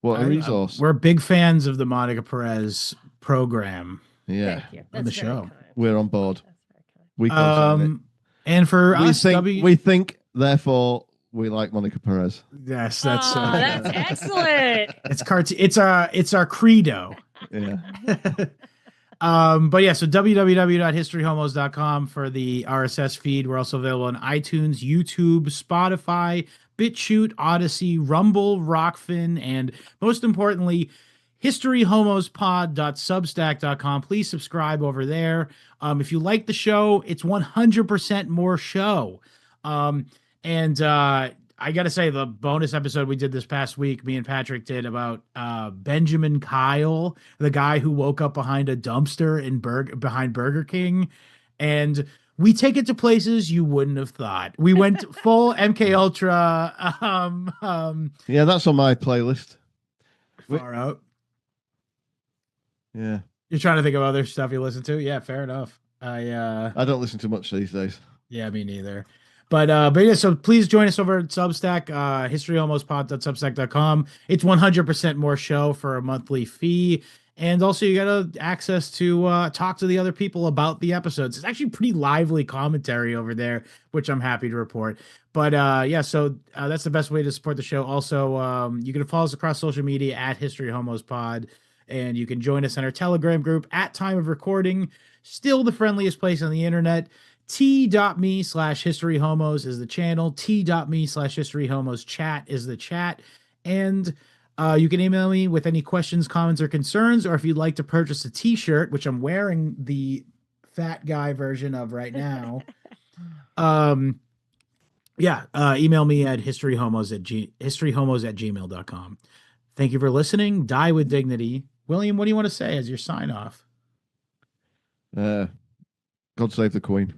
What a resource. We're big fans of the Monica Perez program. Yeah. Thank you. On the show. We're on board. We and for us, we think, therefore, we like Monica Perez. Yes, that's that's excellent. It's our credo. Yeah. But yeah, so www.historyhomos.com for the RSS feed. We're also available on iTunes, YouTube, Spotify, BitChute, Odyssey, Rumble, Rockfin, and most importantly, historyhomospod.substack.com. Please subscribe over there. If you like the show, it's 100% more show. And I got to say, the bonus episode we did this past week, me and Patrick did about Benjamin Kyle, the guy who woke up behind a dumpster behind Burger King. And we take it to places you wouldn't have thought. We went full MK Ultra. Yeah, that's on my playlist. Far out. Yeah. You're trying to think of other stuff you listen to? Yeah, fair enough. I don't listen to much these days. Yeah, me neither. But yeah, so please join us over at Substack, historyhomospod.substack.com. It's 100% more show for a monthly fee. And also you got access to talk to the other people about the episodes. It's actually pretty lively commentary over there, which I'm happy to report. But yeah, so that's the best way to support the show. Also, you can follow us across social media at History Homos Pod. And you can join us in our Telegram group at time of recording. Still the friendliest place on the internet. T.me/historyhomos is the channel. T.me/historyhomos chat is the chat. And you can email me with any questions, comments, or concerns. Or if you'd like to purchase a t-shirt, which I'm wearing the fat guy version of right now. Email me at historyhomos@gmail.com. Thank you for listening. Die with dignity. William, what do you want to say as your sign off? God save the Queen.